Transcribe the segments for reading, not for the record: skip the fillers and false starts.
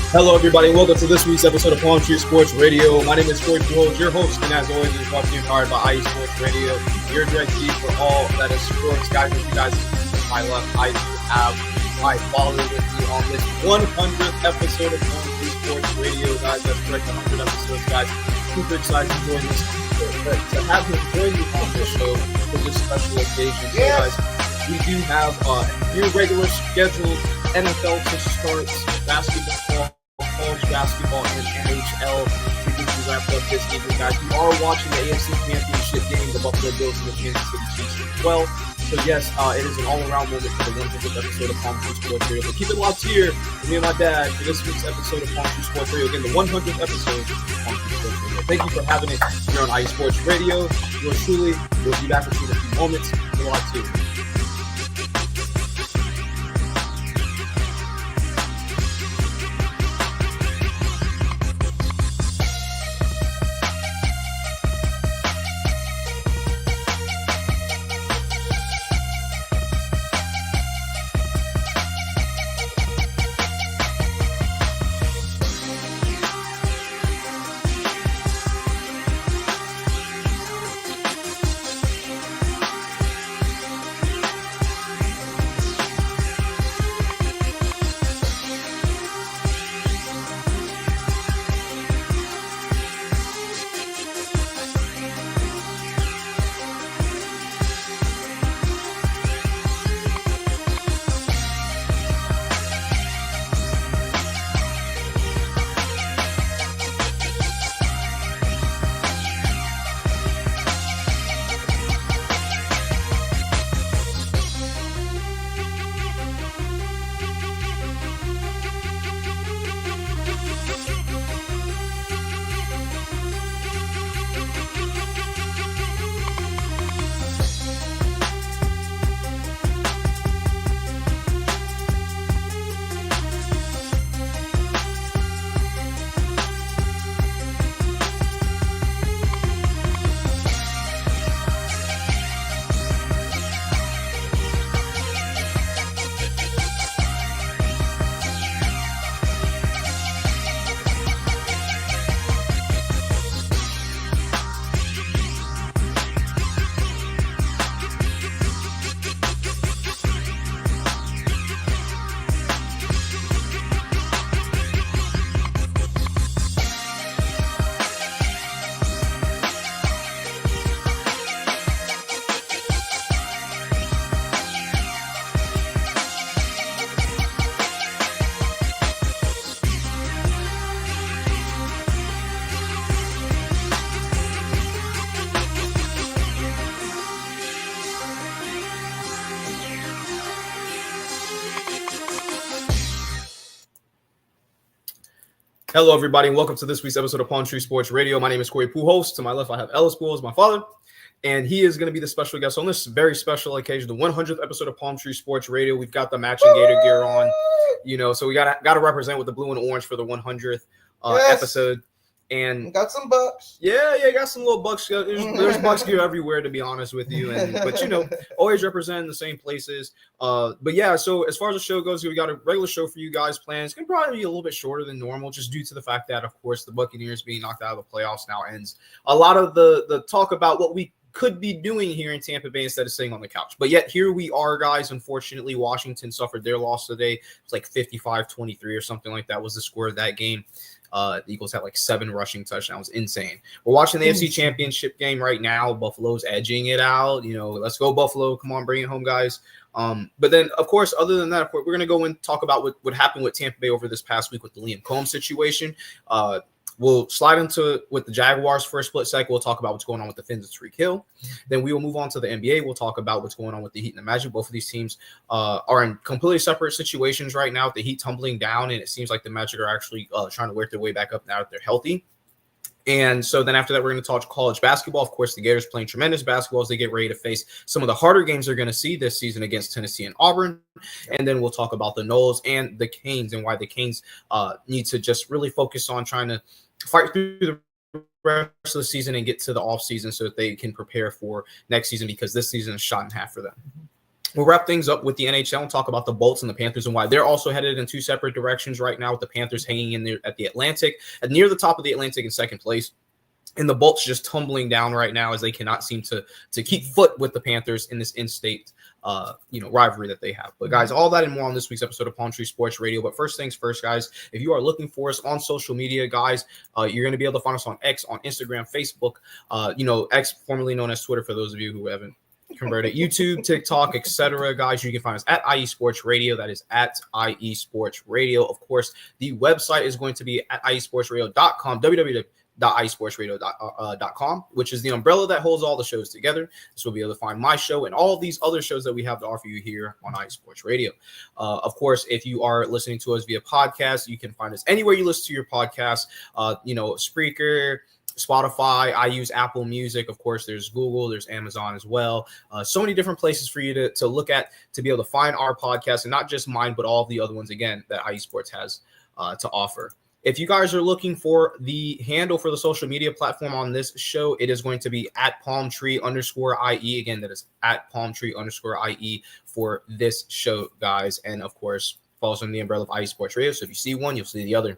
Hello, everybody, and welcome to this week's episode of Palm Tree Sports Radio. My name is Corey Pujols, your host, and as always, is brought to you powered by IE Sports Radio, your direct feed for all that is sports. Guys, with you guys to my left, I do have my father with me on this 100th episode of Palm Tree Sports Radio. Guys, that's correct, 100 episodes, guys. Super excited to join this, to have him join me on this show for this special occasion. So, guys, we do have your regular scheduled NFL to start, basketball, college basketball, and NHL to get you wrapped up this evening, guys. We are watching the AFC Championship game, the Buffalo Bills and the Kansas City Chiefs as well. So yes, it is an all-around moment for the 100th episode of Palm Tree Sports Radio. But keep it locked here with me and my dad for this week's episode of Palm Tree Sports Radio. Again, the 100th episode of Palm Tree Sports Radio. Thank you for having it here on IE Sports Radio. Yours truly. We'll be back with you in a few moments. Keep it locked here. Hello, everybody, and welcome to this week's episode of Palm Tree Sports Radio. My name is Corey Pujols. To my left, I have Ellis Pujols, my father, and he is going to be the special guest on this very special occasion, the 100th episode of Palm Tree Sports Radio. We've got the matching Gator gear on, so we got to represent with the blue and orange for the 100th episode. And got some bucks. Yeah, got some little bucks. There's bucks gear everywhere, to be honest with you. But always representing the same places. But yeah, so as far as the show goes, we got a regular show for you guys planned. It's gonna probably be a little bit shorter than normal, just due to the fact that, of course, the Buccaneers being knocked out of the playoffs now ends a lot of the talk about what we could be doing here in Tampa Bay instead of sitting on the couch. But yet here we are, guys. Unfortunately, Washington suffered their loss today. It's like 55-23 or something like that was the score of that game. The Eagles had like 7 rushing touchdowns. Insane. We're watching the AFC Championship game right now. Buffalo's edging it out. Let's go Buffalo. Come on, bring it home, guys. But then, of course, other than that, of course, we're going to go and talk about what happened with Tampa Bay over this past week with the Liam Combs situation. We'll slide into with the Jaguars for a split second. We'll talk about what's going on with the Fins and Tyreek Hill. Then we will move on to the NBA. We'll talk about what's going on with the Heat and the Magic. Both of these teams are in completely separate situations right now. The Heat tumbling down, and it seems like the Magic are actually trying to work their way back up now that they're healthy. And so then after that, we're going to talk college basketball. Of course, the Gators playing tremendous basketball as they get ready to face some of the harder games they're going to see this season against Tennessee and Auburn. And then we'll talk about the Noles and the Canes and why the Canes need to just really focus on trying to fight through the rest of the season and get to the off season so that they can prepare for next season, because this season is shot in half for them. we'll wrap things up with the NHL and talk about the Bolts and the Panthers and why they're also headed in two separate directions right now, with the Panthers hanging in there at the Atlantic, and near the top of the Atlantic in second place. And the Bolts just tumbling down right now as they cannot seem to keep foot with the Panthers in this in-state rivalry that they have. But guys, all that and more on this week's episode of Palm Tree Sports Radio. But first things first, guys, if you are looking for us on social media, guys, you're going to be able to find us on X, on Instagram, Facebook, X, formerly known as Twitter for those of you who haven't converted, YouTube, TikTok, etc. Guys, you can find us at IE Sports Radio. That is at IE Sports Radio. Of course, the website is going to be at iesportsradio.com, www.iesportsradio.com, which is the umbrella that holds all the shows together. So you'll be able to find my show and all of these other shows that we have to offer you here on IE Sports Radio. Of course, if you are listening to us via podcast, you can find us anywhere you listen to your podcast, Spreaker, Spotify. I use Apple Music. Of course, there's Google, there's Amazon as well. So many different places for you to look at to be able to find our podcast, and not just mine, but all of the other ones, again, that IE Sports has to offer. If you guys are looking for the handle for the social media platform on this show, it is going to be at palmtree_IE. Again, that is at palmtree_IE for this show, guys. And of course, falls under the umbrella of IE Sports Radio. So if you see one, you'll see the other.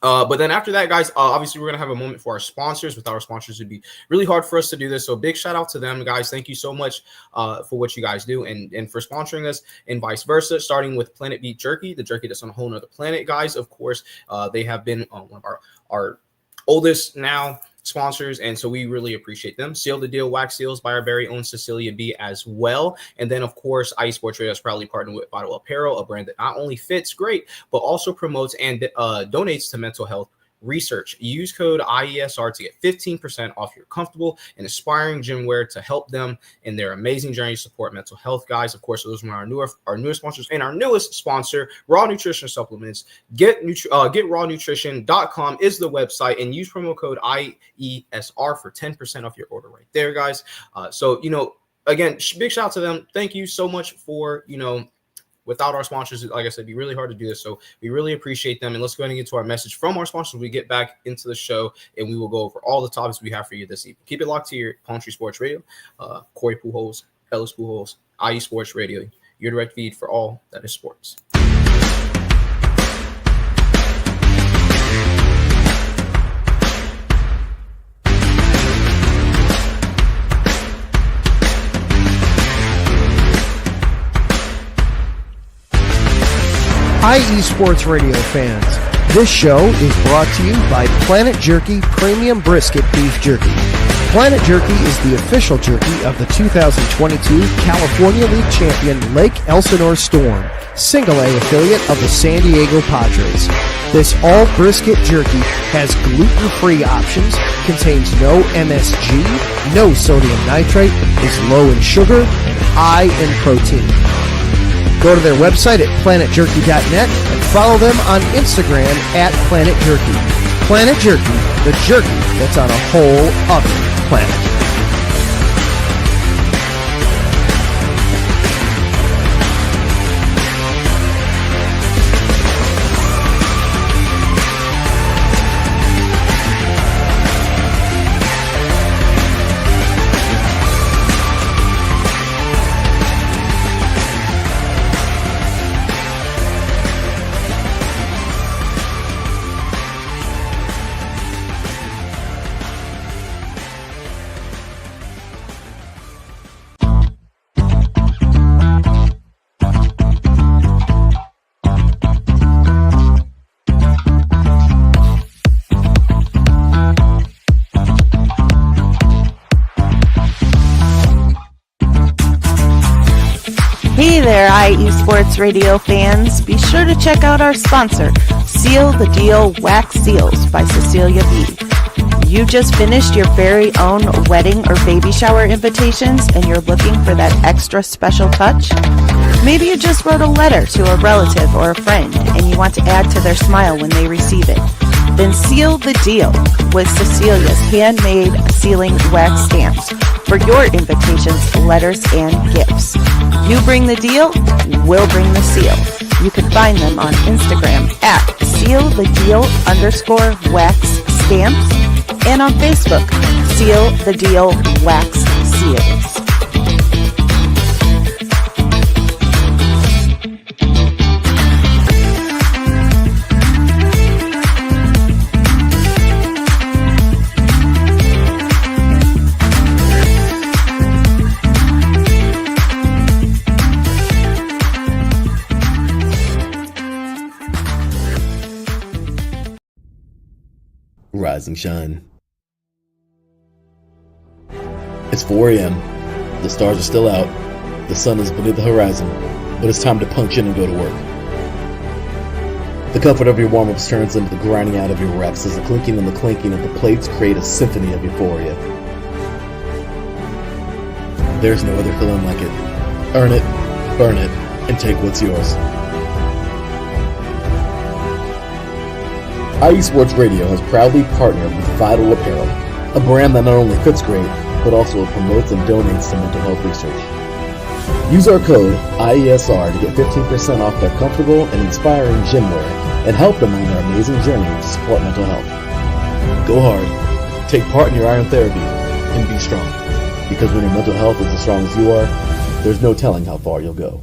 But then after that, guys, obviously we're going to have a moment for our sponsors. Without our sponsors, it'd be really hard for us to do this. So big shout out to them, guys. Thank you so much for what you guys do and for sponsoring us, and vice versa, starting with Planet Beef Jerky, the jerky that's on a whole nother planet, guys. Of course, they have been one of our oldest now sponsors, and so we really appreciate them. Seal the Deal wax seals by our very own Cecilia B as well. And then of course, IE Sports Radio is proudly partnered with Vital Apparel, a brand that not only fits great but also promotes and donates to mental health research. Use code IESR to get 15% off your comfortable and inspiring gym wear to help them in their amazing journey to support mental health, guys. Of course, those are our newest sponsors, and our newest sponsor, Raw Nutrition Supplements. GetRawNutrition.com is the website, and use promo code IESR for 10% off your order right there, guys. Again, big shout out to them. Thank you so much for, without our sponsors, like I said, it'd be really hard to do this. So we really appreciate them. And let's go ahead and get to our message from our sponsors when we get back into the show, and we will go over all the topics we have for you this evening. Keep it locked to your Palm Tree Sports Radio. Corey Pujols, Ellis Pujols, IE Sports Radio, your direct feed for all that is sports. IE Sports Radio fans, this show is brought to you by Planet Jerky Premium Brisket Beef Jerky. Planet Jerky is the official jerky of the 2022 California League champion Lake Elsinore Storm, single-A affiliate of the San Diego Padres. This all-brisket jerky has gluten-free options, contains no MSG, no sodium nitrate, is low in sugar, and high in protein. Go to their website at planetjerky.net and follow them on Instagram at Planet Jerky. Planet Jerky, the jerky that's on a whole other planet. Hey there, IE Sports Radio fans. Be sure to check out our sponsor, Seal the Deal Wax Seals by Cecilia B. You just finished your very own wedding or baby shower invitations and you're looking for that extra special touch? Maybe you just wrote a letter to a relative or a friend and you want to add to their smile when they receive it. Then seal the deal with Cecilia's handmade sealing wax stamps for your invitations, letters, and gifts. You bring the deal, we'll bring the seal. You can find them on Instagram at sealthedeal_wax stamps and on Facebook, Seal the Deal Wax Seals. rise and shine. It's 4 a.m. The stars are still out. The sun is beneath the horizon, but it's time to punch in and go to work. The comfort of your warm-ups turns into the grinding out of your reps as the clinking and the clanking of the plates create a symphony of euphoria. There's no other feeling like it. Earn it, burn it, and take what's yours. IE Sports Radio has proudly partnered with Vital Apparel, a brand that not only fits great, but also promotes and donates to mental health research. Use our code IESR to get 15% off their comfortable and inspiring gym wear and help them on their amazing journey to support mental health. Go hard, take part in your iron therapy, and be strong. Because when your mental health is as strong as you are, there's no telling how far you'll go.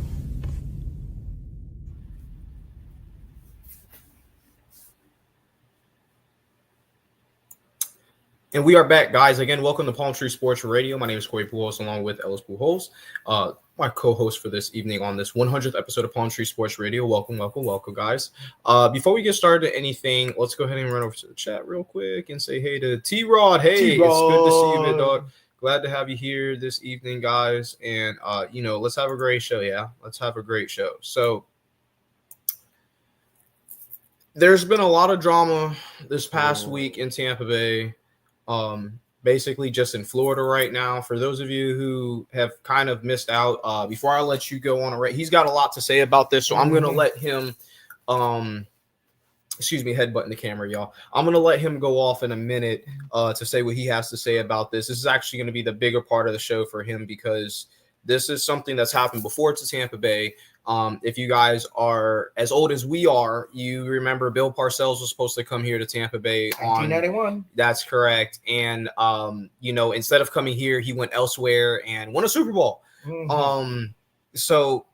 And we are back, guys. Again, welcome to Palm Tree Sports Radio. My name is Corey Pujols, along with Ellis Pujols, my co-host for this evening on this 100th episode of Palm Tree Sports Radio. Welcome, guys. Before we get started to anything, let's go ahead and run over to the chat real quick and say hey to T-Rod. Hey, T-Rod. It's good to see you, big dog. Glad to have you here this evening, guys. And, let's have a great show, yeah? Let's have a great show. So, there's been a lot of drama this past week in Tampa Bay. Basically just in Florida right now. For those of you who have kind of missed out, before I let you go on he's got a lot to say about this, so I'm going to let him, headbutting the camera, y'all. I'm going to let him go off in a minute to say what he has to say about this. This is actually going to be the bigger part of the show for him because this is something that's happened before to Tampa Bay. If you guys are as old as we are, you remember Bill Parcells was supposed to come here to Tampa Bay 1991. That's correct. And, instead of coming here, he went elsewhere and won a Super Bowl. Mm-hmm. So,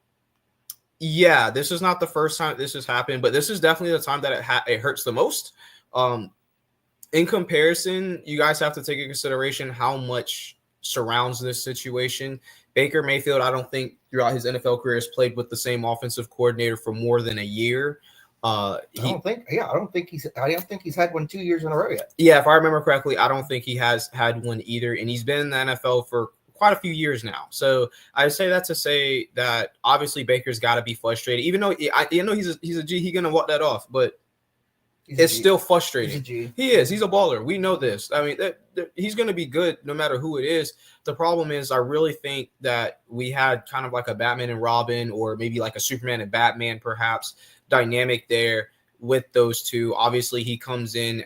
yeah, this is not the first time this has happened, but this is definitely the time that it hurts the most. In comparison, you guys have to take into consideration how much surrounds this situation. Baker Mayfield, I don't think throughout his NFL career has played with the same offensive coordinator for more than a year. I don't think he's had one 2 years in a row yet. Yeah, if I remember correctly, I don't think he has had one either, and he's been in the NFL for quite a few years now. So I say that to say that obviously Baker's got to be frustrated, even though he's a G. He's gonna walk that off, but it's still frustrating. He is. He's a baller. We know this. I mean, he's going to be good no matter who it is. The problem is I really think that we had kind of like a Batman and Robin or maybe like a Superman and Batman perhaps dynamic there with those two. Obviously, he comes in,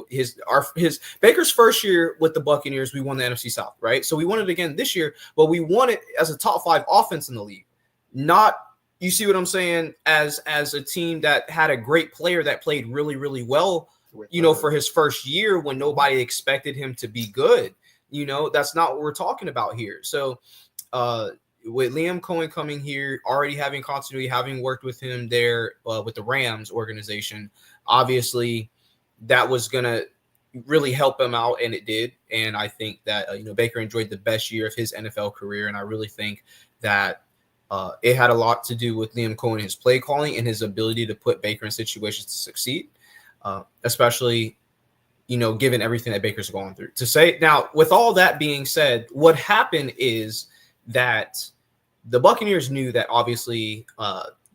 his Baker's first year with the Buccaneers, we won the NFC South, right? So we won it again this year, but we won it as a top 5 offense in the league, not – you see what I'm saying? As a team that had a great player that played really, really well, for his first year when nobody expected him to be good. That's not what we're talking about here. So with Liam Cohen coming here, already having continuity, having worked with him there with the Rams organization, obviously that was going to really help him out, and it did. And I think that, Baker enjoyed the best year of his NFL career, and I really think that it had a lot to do with Liam Cohen, his play calling, and his ability to put Baker in situations to succeed, especially, given everything that Baker's going through. To say now, with all that being said, what happened is that the Buccaneers knew that obviously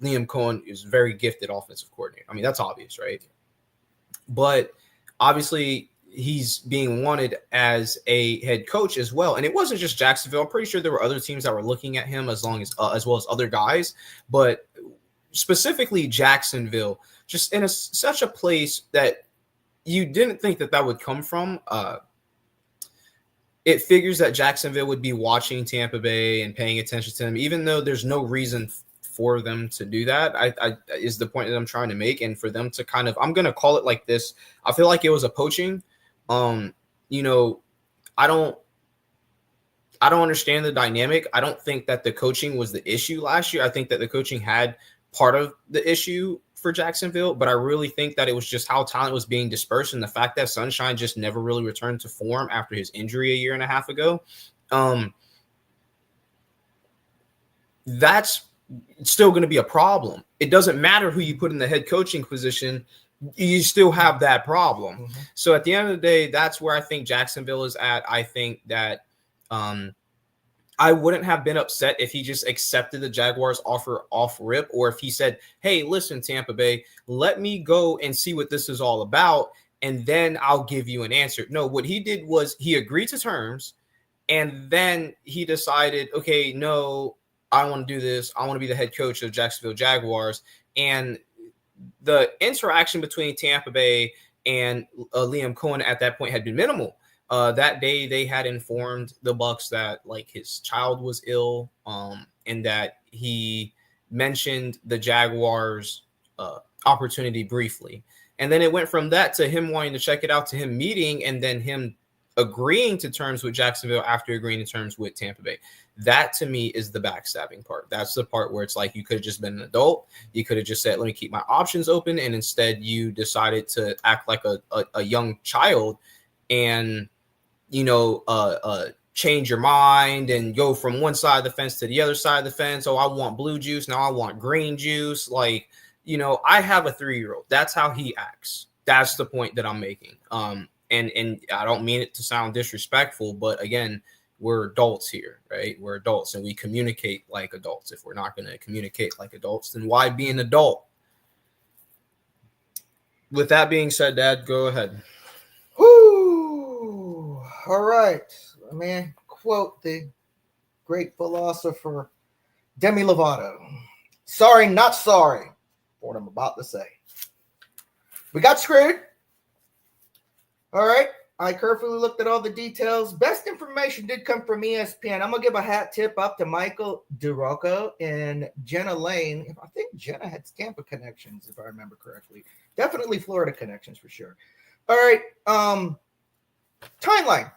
Liam Cohen is a very gifted offensive coordinator. I mean, that's obvious, right? But obviously, he's being wanted as a head coach as well. And it wasn't just Jacksonville. I'm pretty sure there were other teams that were looking at him as well as other guys, but specifically Jacksonville, just in such a place that you didn't think that would come from. It figures that Jacksonville would be watching Tampa Bay and paying attention to them, even though there's no reason for them to do that. I is the point that I'm trying to make. And for them to kind of, I'm going to call it like this. I feel like it was a poaching. I don't understand the dynamic. I don't think that the coaching was the issue last year. I think that the coaching had part of the issue for Jacksonville, but I really think that it was just how talent was being dispersed and the fact that Sunshine just never really returned to form after his injury a year and a half ago. That's still going to be a problem. It doesn't matter who you put in the head coaching position you still have that problem. Mhm. So at the end of the day, that's where I think Jacksonville is at. I think that I wouldn't have been upset if he just accepted the Jaguars offer off rip, or if he said, hey, listen, Tampa Bay, let me go and see what this is all about, and then I'll give you an answer. No, what he did was he agreed to terms, and then he decided, okay, no, I want to do this. I want to be the head coach of Jacksonville Jaguars. And the interaction between Tampa Bay and Liam Cohen at that point had been minimal. That day they had informed the Bucks that like his child was ill, and that he mentioned the Jaguars opportunity briefly. And then it went from that to him wanting to check it out, to him meeting, and then him agreeing to terms with Jacksonville after agreeing to terms with Tampa Bay. That to me is the backstabbing part. That's the part where it's like you could have just been an adult. You could have just said, let me keep my options open. And instead you decided to act like a young child and, change your mind and go from one side of the fence to the other side of the fence. Oh, I want blue juice. Now I want green juice. Like, I have a 3-year-old. That's how he acts. That's the point that I'm making. And I don't mean it to sound disrespectful, but again, we're adults here, right? We're adults and we communicate like adults. If we're not going to communicate like adults, then why be an adult? With that being said, Dad, go ahead. Whoo! All right. Let me quote the great philosopher Demi Lovato. Sorry, not sorry for what I'm about to say. We got screwed. All right. I carefully looked at all the details. Best information did come from ESPN. I'm going to give a hat tip up to Michael DeRocco and Jenna Lane. I think Jenna had Tampa connections, if I remember correctly. Definitely Florida connections for sure. All right. Timeline.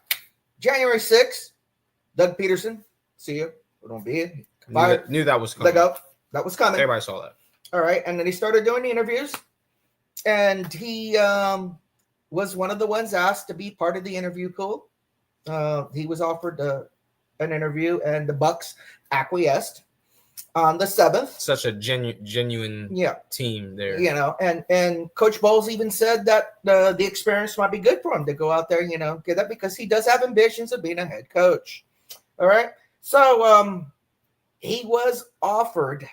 January 6th, Doug Peterson. See you. We don't be it. Knew that was coming. That was coming. Everybody saw that. All right. And then he started doing the interviews. And he was one of the ones asked to be part of the interview pool. He was offered an interview, and the Bucks acquiesced on the 7th. Such a genuine team there. And Coach Bowles even said that the experience might be good for him to go out there, get that, because he does have ambitions of being a head coach. All right. So he was offered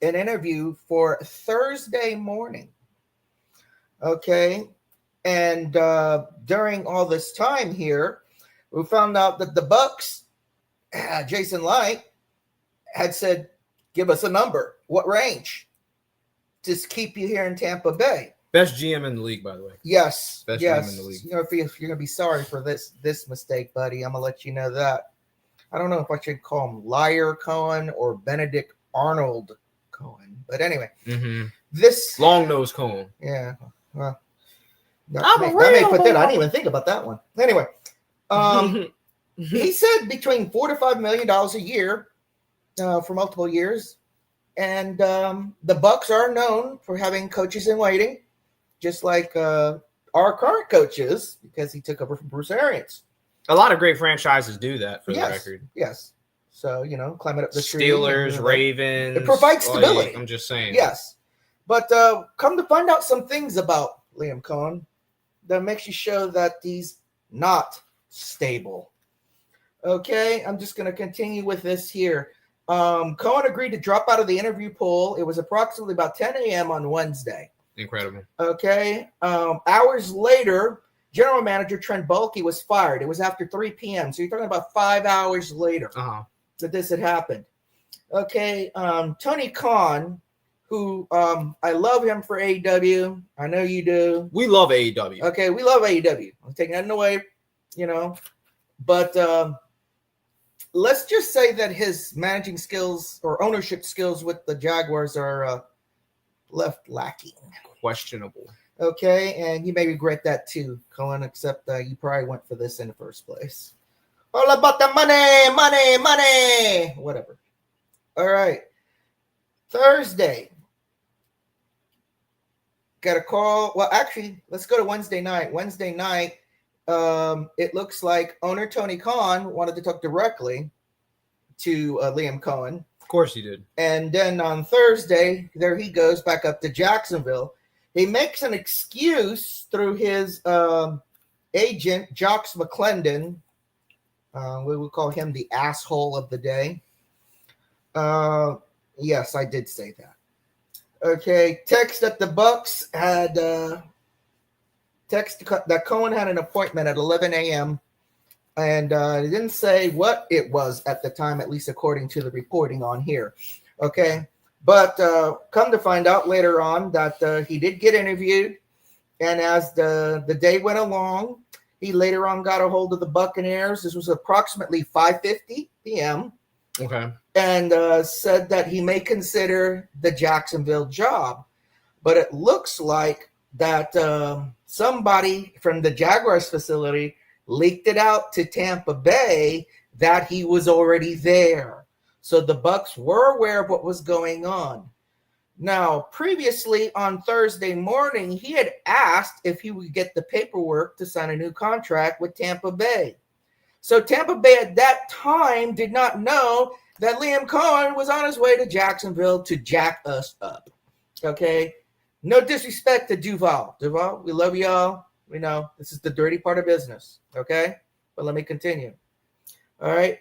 an interview for Thursday morning. Okay. And during all this time here, we found out that the Bucks, Jason Light, had said, give us a number. What range? Just keep you here in Tampa Bay. Best GM in the league, by the way. Yes. Best GM in the league. If you're going to be sorry for this mistake, buddy, I'm going to let you know that. I don't know if I should call him Liar Cohen or Benedict Arnold Cohen. But anyway. Mm-hmm. This long nose Cohen. Yeah. Well, that may put that. I didn't even think about that one. Anyway, he said between $4 to $5 million a year for multiple years, and the Bucks are known for having coaches in waiting, just like our current coaches, because he took over from Bruce Arians. A lot of great franchises do that, for the record. Yes. So climbing up the Steelers, tree, Ravens. It provides stability. I'm just saying. Yes, but come to find out some things about Liam Cohen that makes you show that he's not stable. Okay, I'm just going to continue with this here. Cohen agreed to drop out of the interview pool. It was approximately about 10 a.m. on Wednesday. Incredible. Okay, hours later, general manager Trent Baalke was fired. It was after 3 p.m., so you're talking about 5 hours later that this had happened. Okay, Tony Khan, who I love him for AEW. I know you do. We love AEW. Okay, we love AEW. I'm taking nothing away, But let's just say that his managing skills or ownership skills with the Jaguars are left lacking. Questionable. Okay, and you may regret that too, Cohen, except you probably went for this in the first place. All about the money. Whatever. All right. Thursday. Got a call. Well, actually, let's go to Wednesday night. Wednesday night, it looks like owner Tony Khan wanted to talk directly to Liam Cohen. Of course he did. And then on Thursday, there he goes back up to Jacksonville. he makes an excuse through his agent, Jocks McClendon. We will call him the asshole of the day. Yes, I did say that. Okay, text that the Bucks had text that Cohen had an appointment at 11 a.m. and it didn't say what it was at the time, at least according to the reporting on here. Okay, but come to find out later on that he did get interviewed, and as the day went along, he later on got a hold of the Buccaneers. This was approximately 5:50 p.m. Okay. And said that he may consider the Jacksonville job. But it looks like that somebody from the Jaguars facility leaked it out to Tampa Bay that he was already there. So the Bucs were aware of what was going on. Now, previously on Thursday morning, he had asked if he would get the paperwork to sign a new contract with Tampa Bay. So Tampa Bay at that time did not know that Liam Cohen was on his way to Jacksonville to jack us up. Okay? No disrespect to Duval. Duval, we love y'all. We know this is the dirty part of business. Okay? But let me continue. All right?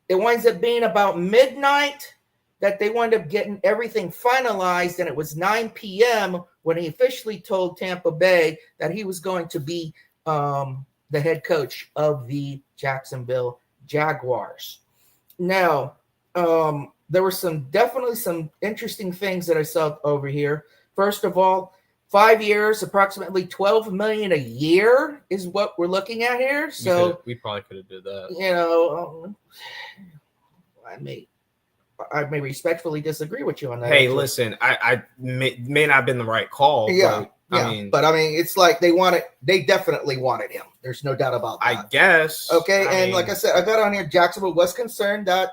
It winds up being about midnight that they wind up getting everything finalized, and it was 9 p.m. when he officially told Tampa Bay that he was going to be the head coach of the Jacksonville Jaguars. Now, there were definitely some interesting things that I saw over here. First of all, 5 years, approximately $12 million a year is what we're looking at here. So we probably could have did that. You know, I may respectfully disagree with you on that. Hey, actually. listen, I may not have been the right call. Yeah, but, I mean, it's like they definitely wanted him. There's no doubt about that. I guess. Okay, and like I said, I got on here, Jacksonville was concerned that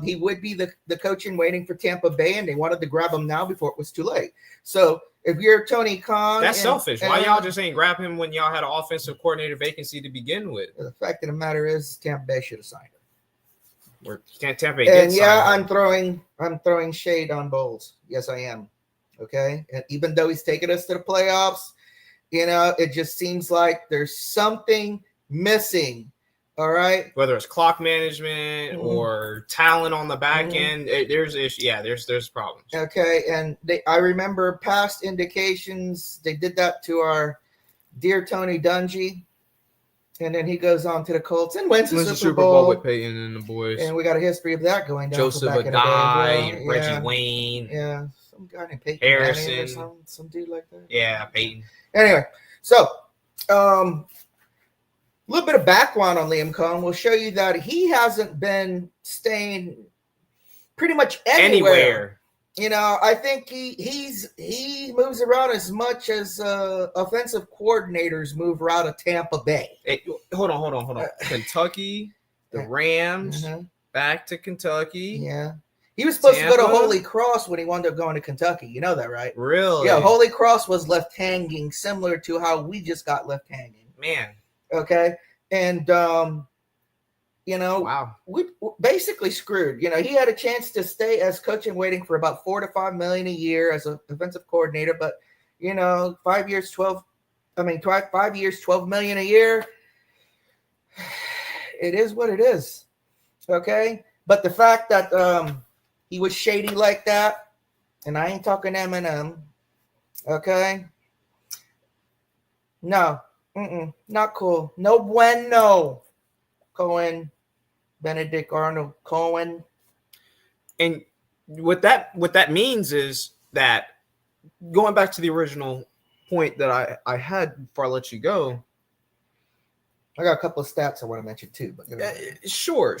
he would be the coach in waiting for Tampa Bay, and they wanted to grab him now before it was too late. So if you're Tony Khan, that's selfish. Why y'all just ain't grab him when y'all had an offensive coordinator vacancy to begin with? The fact of the matter is, Tampa Bay should have signed him. Tampa Bay and yeah, I'm throwing shade on Bowles. Yes, I am. Okay, and even though he's taken us to the playoffs, you know, it just seems like there's something missing. All right, whether it's clock management or talent on the back end, there's issues. Yeah, there's problems. Okay, and I remember past indications they did that to our dear Tony Dungy. And then he goes on to the Colts and wins the Super Bowl with Peyton and the boys. And we got a history of that going down. Joseph Adai and Reggie Wayne. Yeah, some guy named Peyton Harrison. Or some dude like that. Yeah, Peyton. Anyway, so a little bit of background on Liam Cohen will show you that he hasn't been staying pretty much anywhere. You know, I think he moves around as much as offensive coordinators move around of Tampa Bay. Hey, hold on. Kentucky, the Rams, back to Kentucky. Yeah. He was supposed to go to Holy Cross when he wound up going to Kentucky. You know that, right? Really? Yeah, Holy Cross was left hanging, similar to how we just got left hanging. Man. Okay. And you know, wow, we basically screwed. You know, he had a chance to stay as coach and waiting for about $4 to $5 million a year as an offensive coordinator, but you know, 5 years, 12 million a year. It is what it is. Okay, but the fact that he was shady like that, and I ain't talking M&M. Okay, no, not cool. No bueno. Cohen. Benedict Arnold Cohen. And what that means is that, going back to the original point that I had before I let you go, I got a couple of stats I want to mention too. But sure.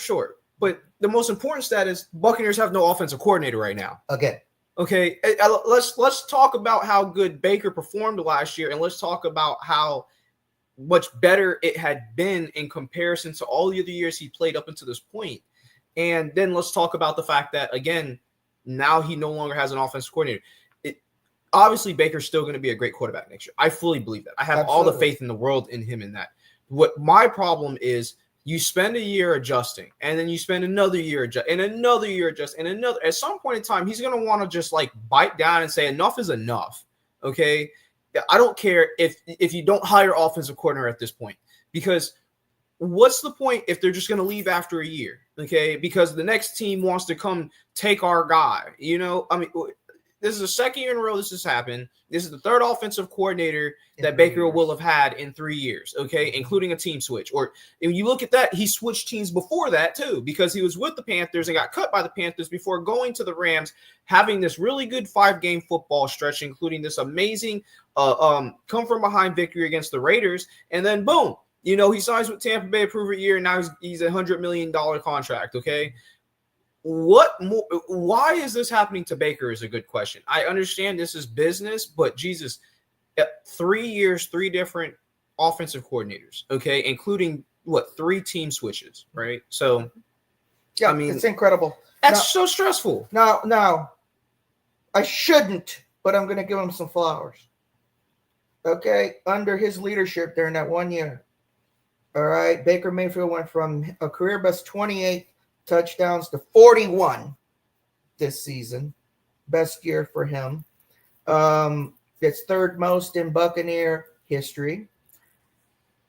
But the most important stat is Buccaneers have no offensive coordinator right now. Again. Okay, let's talk about how good Baker performed last year, and let's talk about how much better it had been in comparison to all the other years he played up until this point. And then let's talk about the fact that, again, now he no longer has an offensive coordinator. Obviously, Baker's still going to be a great quarterback next year. I fully believe that. I have all the faith in the world in him in that. What my problem is You spend a year adjusting, and then you spend another year adjusting, and another year adjusting, and another. At some point in time, he's going to want to just like bite down and say enough is enough. Okay, I don't care if you don't hire offensive coordinator at this point, because what's the point if they're just going to leave after a year? Okay, because the next team wants to come take our guy. I mean, this is the second year in a row this has happened. This is the third offensive coordinator that Baker will have had in 3 years, okay, including a team switch. Or when you look at that, he switched teams before that too, because he was with the Panthers and got cut by the Panthers before going to the Rams, having this really good 5-game football stretch, including this amazing come from behind victory against the Raiders. And then boom, he signs with Tampa Bay, approve a year, and now he's $100 million contract, okay? What more? Why is this happening to Baker is a good question. I understand this is business, but Jesus, 3 years, 3 different offensive coordinators, okay, including 3 team switches, right? So, yeah, I mean, it's incredible. That's so stressful. Now, I shouldn't, but I'm going to give him some flowers. Okay, under his leadership during that 1 year, all right, Baker Mayfield went from a career best 28 touchdowns to 41 this season. Best year for him. It's third most in Buccaneer history.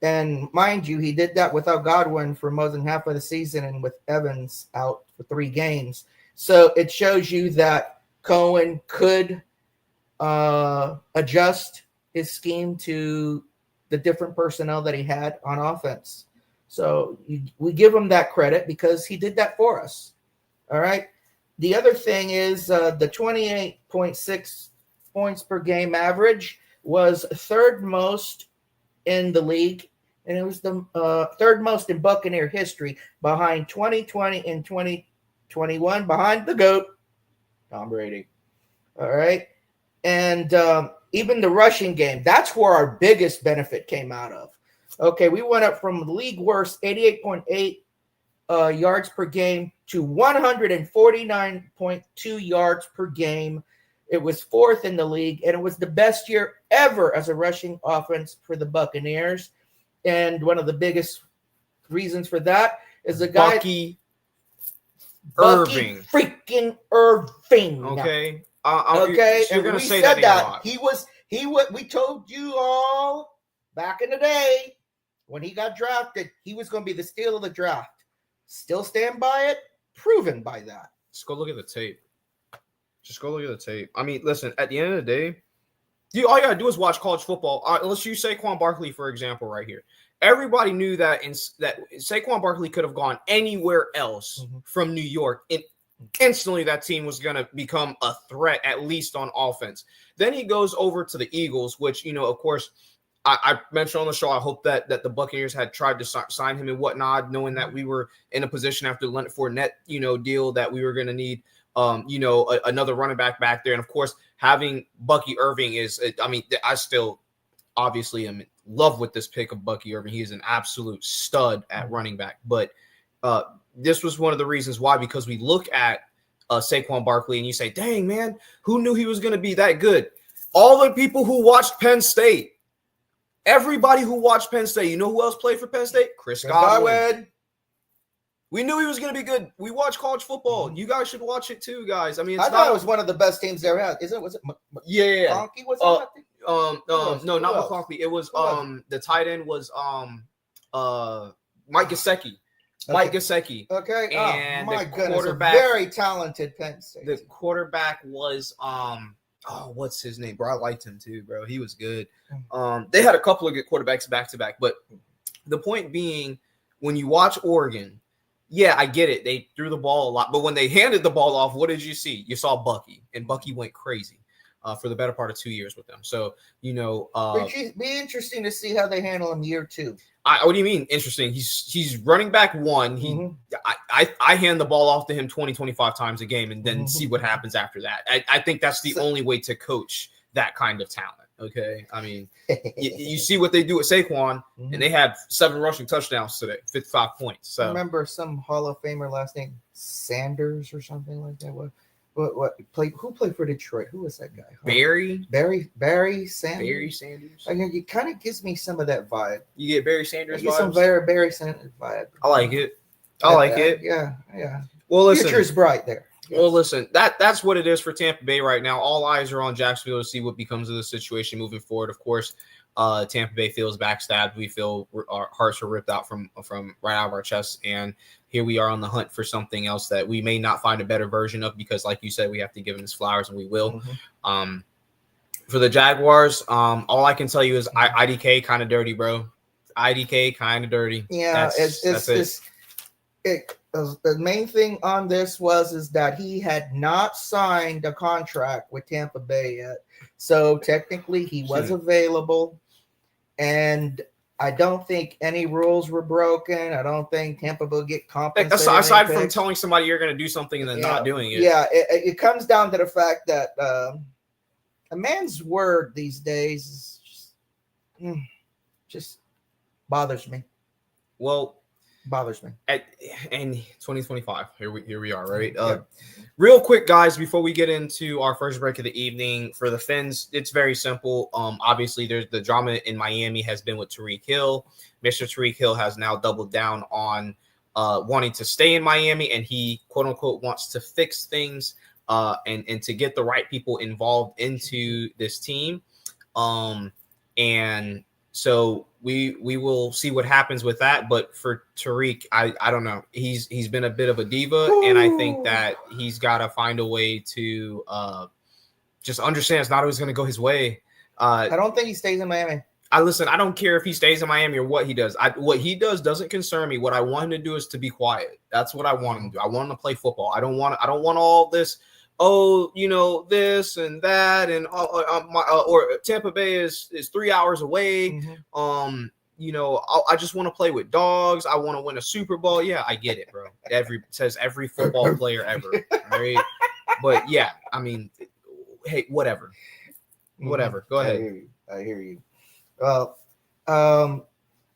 And mind you, he did that without Godwin for more than half of the season and with Evans out for 3 games. So it shows you that Cohen could adjust his scheme to the different personnel that he had on offense. So we give him that credit because he did that for us. All right. The other thing is the 28.6 points per game average was third most in the league, and it was the third most in Buccaneer history, behind 2020 and 2021, behind the GOAT, Tom Brady. All right. And even the rushing game, that's where our biggest benefit came out of. Okay, we went up from league worst 88.8 yards per game to 149.2 yards per game. It was 4th in the league, and it was the best year ever as a rushing offense for the Buccaneers. And one of the biggest reasons for that is the guy Bucky Irving. Freaking Irving. Okay. Okay, you're going to say said that a lot. We told you all back in the day when he got drafted, he was going to be the steal of the draft. Still stand by it. Proven by that. Just go look at the tape. I mean, listen, at the end of the day, all you got to do is watch college football. Let's use Saquon Barkley, for example, right here. Everybody knew that Saquon Barkley could have gone anywhere else from New York. Instantly, that team was going to become a threat, at least on offense. Then he goes over to the Eagles, which, of course, I mentioned on the show, I hope that the Buccaneers had tried to sign him and whatnot, knowing that we were in a position after the Leonard Fournette, deal that we were going to need, another running back there. And, of course, having Bucky Irving I still obviously am in love with this pick of Bucky Irving. He is an absolute stud at running back. But this was one of the reasons why, because we look at Saquon Barkley and you say, dang, man, who knew he was going to be that good? All the people who watched Penn State. Everybody who watched Penn State, you know who else played for Penn State? Chris Godwin. We knew he was going to be good. We watch college football. You guys should watch it too, guys. I mean, I thought it was one of the best teams they ever had. Was it? Yeah. Conkey was it? No, not McConkey. It was the tight end was Mike Gesicki. Mike Gesicki. Okay. And my the goodness, quarterback, a very talented Penn State. The quarterback was what's his name, bro? I liked him too, bro. He was good. They had a couple of good quarterbacks back to back, but the point being, when you watch Oregon, yeah, I get it. They threw the ball a lot, but when they handed the ball off, what did you see? You saw Bucky, and Bucky went crazy for the better part of 2 years with them. So, it'd be interesting to see how they handle him year 2. What do you mean interesting? He's running back 1. I hand the ball off to him 20, 25 times a game and then see what happens after that. I think that's the only way to coach that kind of talent. Okay. I mean, you see what they do with Saquon, and they had 7 rushing touchdowns today, 55 points. So I remember some Hall of Famer last name Sanders or something like that. What Who played for Detroit? Who was that guy? Barry Sanders. Barry Sanders. I mean, it kind of gives me some of that vibe. You get Barry Sanders I get vibes? some Barry Sanders vibe. I like it. I like it. Yeah. Well, listen. Future's bright there. Yes. Well, listen, that's what it is for Tampa Bay right now. All eyes are on Jacksonville to see what becomes of the situation moving forward. Of course, Tampa Bay feels backstabbed. We feel our hearts are ripped out from right out of our chests, and here we are on the hunt for something else that we may not find a better version of because, like you said, we have to give him his flowers, and we will. Mm-hmm. For the Jaguars, all I can tell you is IDK kind of dirty, bro. IDK kind of dirty. Yeah, that's it. The main thing on this is that he had not signed a contract with Tampa Bay yet. So technically he was available, and I don't think any rules were broken. I don't think Tampa will get compensated. Aside from telling somebody you're going to do something and then not doing it. Yeah, it comes down to the fact that a man's word these days just bothers me. Well, bothers me. And 2025, here we are, right? Real quick, guys, before we get into our first break of the evening, for the Fins, it's very simple. Obviously, there's the drama in Miami has been with Tyreek Hill. Mr. Tyreek Hill has now doubled down on wanting to stay in Miami, and he quote unquote wants to fix things and to get the right people involved into this team. And so we will see what happens with that. But for Tyreek, I don't know. He's been a bit of a diva, and I think that he's got to find a way to just understand it's not always going to go his way. I don't think he stays in Miami. I don't care if he stays in Miami or what he does. What he does doesn't concern me. What I want him to do is to be quiet. That's what I want him to do. I want him to play football. I don't want all this. Oh, this and that, and or Tampa Bay is 3 hours away. Mm-hmm. I just want to play with dogs. I want to win a Super Bowl. Yeah, I get it, bro. Says every football player ever, right? But yeah, I mean, hey, whatever. Go ahead. I hear you. Well,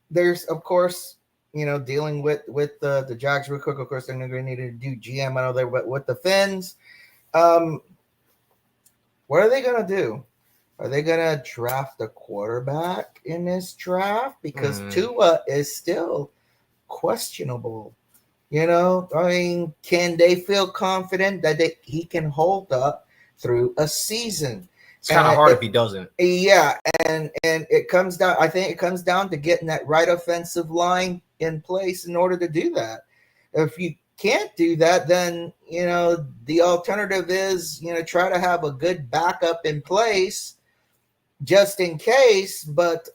there's of course, dealing with the Jags real quick. Of course, they're going to need to do GM. I know they're with the Fins. What are they going to do? Are they going to draft a quarterback in this draft? Because Tua is still questionable. I mean, can they feel confident that he can hold up through a season? It's kind of hard if he doesn't. Yeah, and it comes down. I think it comes down to getting that right offensive line in place in order to do that. If you can't do that, then the alternative is try to have a good backup in place just in case. But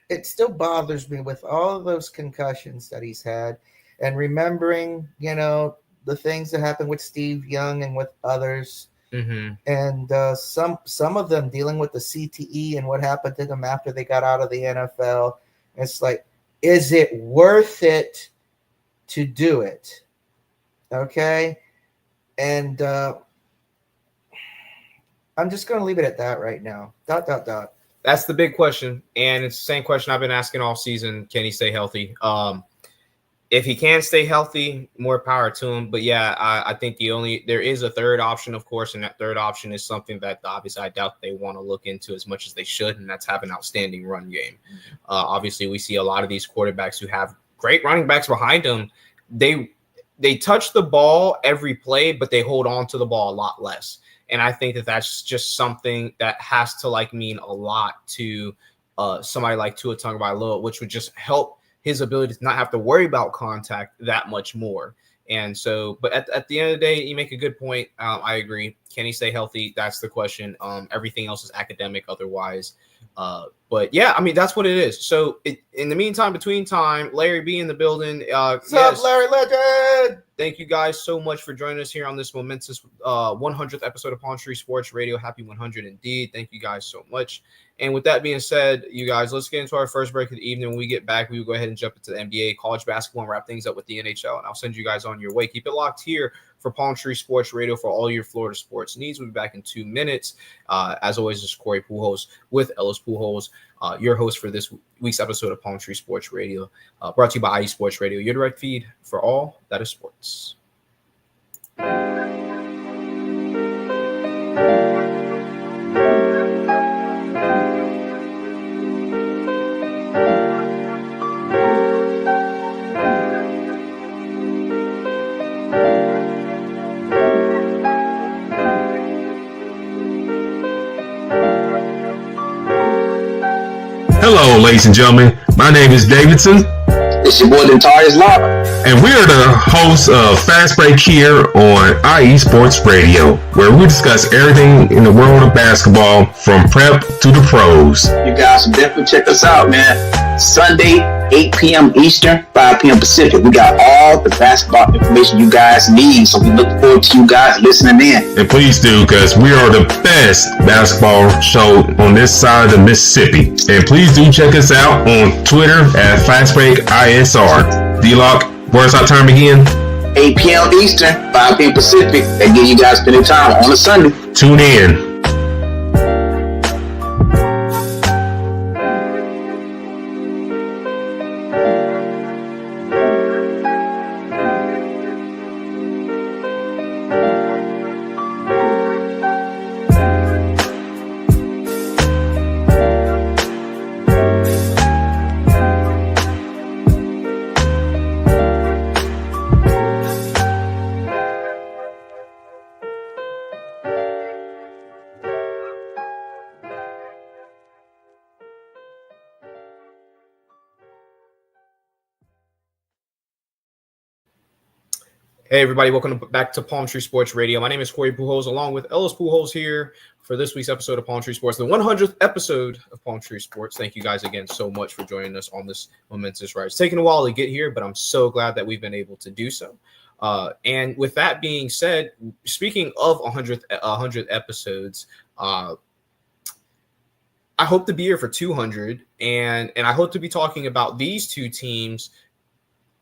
it still bothers me with all of those concussions that he's had, and remembering the things that happened with Steve Young and with others. Mm-hmm. And some of them dealing with the CTE and what happened to them after they got out of the NFL. It's like, is it worth it to do it? Okay. And I'm just going to leave it at that right now. ... That's the big question. And it's the same question I've been asking all season. Can he stay healthy? If he can stay healthy, more power to him. But yeah, I think there is a third option, of course, and that third option is something that obviously I doubt they want to look into as much as they should, and that's have an outstanding run game. Obviously, we see a lot of these quarterbacks who have great running backs behind them. They touch the ball every play, but they hold on to the ball a lot less. And I think that that's just something that has to mean a lot to somebody like Tua Tagovailoa, which would just help his ability to not have to worry about contact that much more. And so, but at the end of the day, you make a good point. I agree. Can he stay healthy? That's the question. Everything else is academic otherwise. But yeah, I mean, that's what it is. So in the meantime, between time, Larry B in the building. What's up, Larry Legend? Thank you guys so much for joining us here on this momentous 100th episode of Palm Tree Sports Radio. Happy 100 indeed. Thank you guys so much. And with that being said, you guys, let's get into our first break of the evening. When we get back, we will go ahead and jump into the NBA, college basketball, and wrap things up with the NHL. And I'll send you guys on your way. Keep it locked here for Palm Tree Sports Radio for all your Florida sports needs. We'll be back in 2 minutes. As always, this is Corey Pujols with Ellis Pujols, your host for this week's episode of Palm Tree Sports Radio, brought to you by IE Sports Radio, your direct feed for all that is sports. Hello, ladies and gentlemen. My name is Davidson. It's your boy Dentarius Law. And we're the hosts of Fast Break here on IE Sports Radio, where we discuss everything in the world of basketball from prep to the pros. You guys should definitely check us out, man. Sunday, 8 p.m. Eastern, 5 p.m. Pacific. We got all the basketball information you guys need, so we look forward to you guys listening in. And please do, because we are the best basketball show on this side of the Mississippi. And please do check us out on Twitter at FastBreakISR. D-Lock, where's our time again? 8 p.m. Eastern, 5 p.m. Pacific. That gives you guys spending time on a Sunday. Tune in. Hey everybody, welcome back to Palm Tree Sports Radio. My name is Corey Pujols, along with Ellis Pujols here for this week's episode of Palm Tree Sports, the 100th episode of Palm Tree Sports. Thank you guys again so much for joining us on this momentous ride. It's taken a while to get here, but I'm so glad that we've been able to do so. And with that being said, speaking of 100 episodes, I hope to be here for 200, and I hope to be talking about these two teams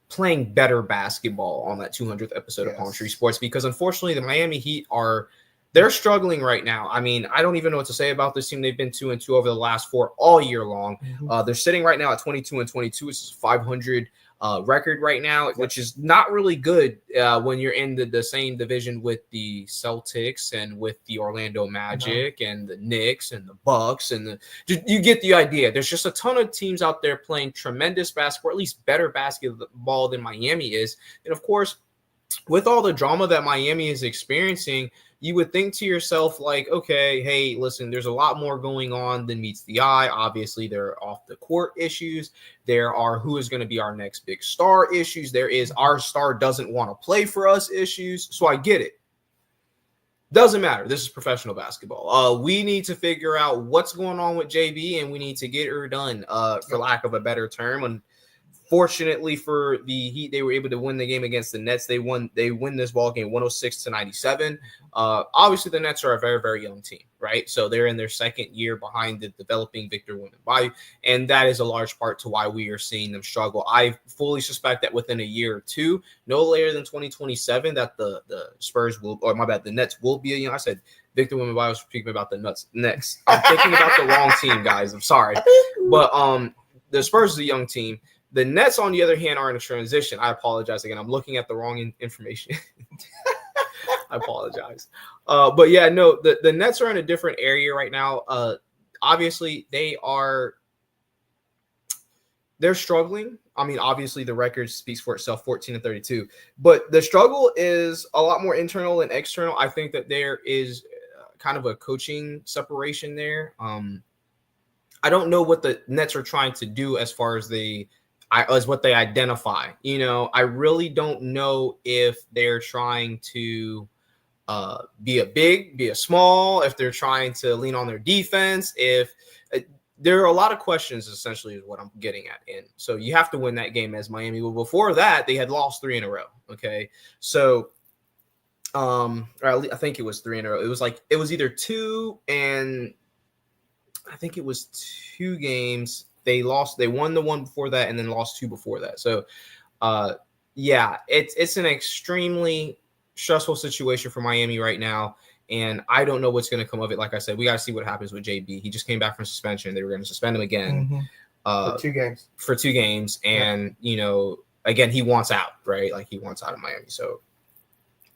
playing better basketball on that 200th episode of Palm Tree Sports, because unfortunately the Miami Heat they're struggling right now. I mean, I don't even know what to say about this team. They've been 2-2 over the last 4 all year long. They're sitting right now at 22-22. It's a 500 record right now, which is not really good when you're in the same division with the Celtics and with the Orlando Magic and the Knicks and the Bucks and you get the idea. There's just a ton of teams out there playing tremendous basketball, at least better basketball than Miami is. And of course, with all the drama that Miami is experiencing, you would think to yourself, like, okay, hey, listen, there's a lot more going on than meets the eye. Obviously, there are off the court issues. There are who is going to be our next big star issues. There is our star doesn't want to play for us issues. So I get it. Doesn't matter. This is professional basketball. We need to figure out what's going on with JB, and we need to get her done, for lack of a better term. And fortunately for the Heat, they were able to win the game against the Nets. They win this ball game 106-97. Obviously, the Nets are a very, very young team, right? So they're in their second year behind the developing Victor Wembanyama, and that is a large part to why we are seeing them struggle. I fully suspect that within a year or two, no later than 2027, that the Nets will be a young. I said Victor Wembanyama was speaking about the Nets. I'm thinking about the wrong team, guys. I'm sorry, but the Spurs is a young team. The Nets, on the other hand, are in a transition. I apologize again. I'm looking at the wrong information. I apologize. But yeah, no, the Nets are in a different area right now. Obviously, they're struggling. I mean, obviously, the record speaks for itself, 14-32. But the struggle is a lot more internal than external. I think that there is kind of a coaching separation there. I don't know what the Nets are trying to do as far as as what they identify. You know, I really don't know if they're trying to be a big, be a small, if they're trying to lean on their defense, if there are a lot of questions, essentially, is what I'm getting at. And so you have to win that game as Miami. Well, before that, they had lost 3 in a row. Okay. So, or I think it was 3 in a row. It was either 2 and I think it was 2 games. They won the one before that and then lost 2 before that. So, yeah, it's an extremely stressful situation for Miami right now, and I don't know what's going to come of it. Like I said, we got to see what happens with JB. He just came back from suspension. They were going to suspend him again for 2 games. For 2 games, and you know, again, he wants out, right? Like he wants out of Miami. So,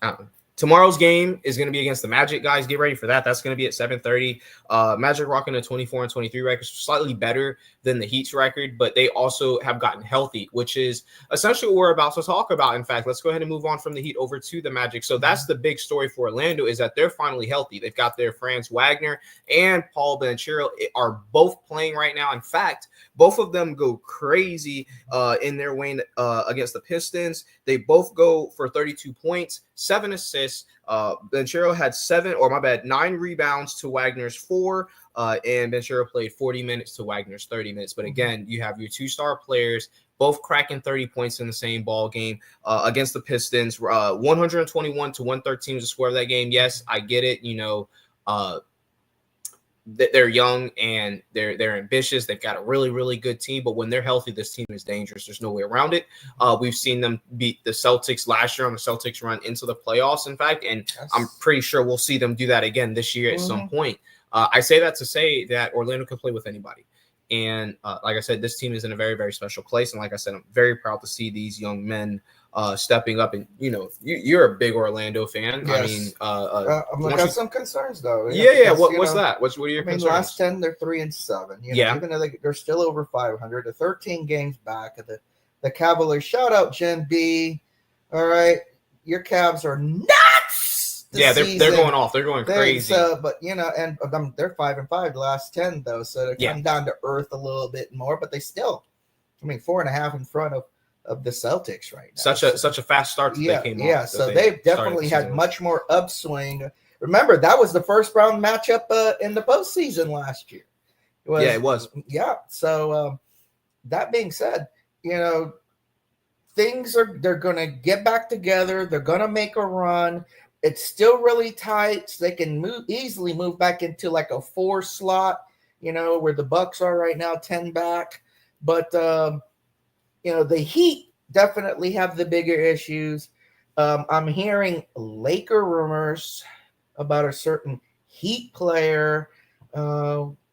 I don't know. Tomorrow's game is going to be against the Magic, guys. Get ready for that. That's going to be at 7:30. Magic rocking a 24-23 record, slightly better than the Heat's record, but they also have gotten healthy, which is essentially what we're about to talk about. In fact, let's go ahead and move on from the Heat over to the Magic. So that's the big story for Orlando, is that they're finally healthy. They've got their Franz Wagner and Paul Banchero are both playing right now. In fact, both of them go crazy in their win against the Pistons. They both go for 32 points, 7 assists. Banchero had 9 rebounds to Wagner's 4. And Banchero played 40 minutes to Wagner's 30 minutes. But again, you have your two-star players both cracking 30 points in the same ball game against the Pistons. 121 to 113 was the score of that game. Yes, I get it. They're young and they're ambitious. They've got a really, really good team, but when they're healthy, this team is dangerous. There's no way around it. We've seen them beat the Celtics last year on the Celtics run into the playoffs, in fact, and I'm pretty sure we'll see them do that again this year at some point. I say that to say that Orlando can play with anybody. And like I said, this team is in a very, very special place. And like I said, I'm very proud to see these young men stepping up. And, you're a big Orlando fan. Yes. I mean, I've got some concerns, though. Yeah. What's that? What are your concerns? Last 10, they're 3-7. Even though they're still over 500, they're 13 games back of the Cavaliers. Shout out Jim B. All right. Your Cavs are nuts. They're going off. They're going crazy. But and they're 5-5 the last 10 though, so they're coming down to earth a little bit more. But they still, 4.5 in front of the Celtics right now. Such a fast start. They came off. Yeah. So they've definitely had much more upswing. Remember, that was the first round matchup in the postseason last year. It was. Yeah. So that being said, they're going to get back together. They're going to make a run. It's still really tight, so they can easily move back into like a 4 slot, where the Bucks are right now, 10 back. But the Heat definitely have the bigger issues. I'm hearing Laker rumors about a certain Heat player,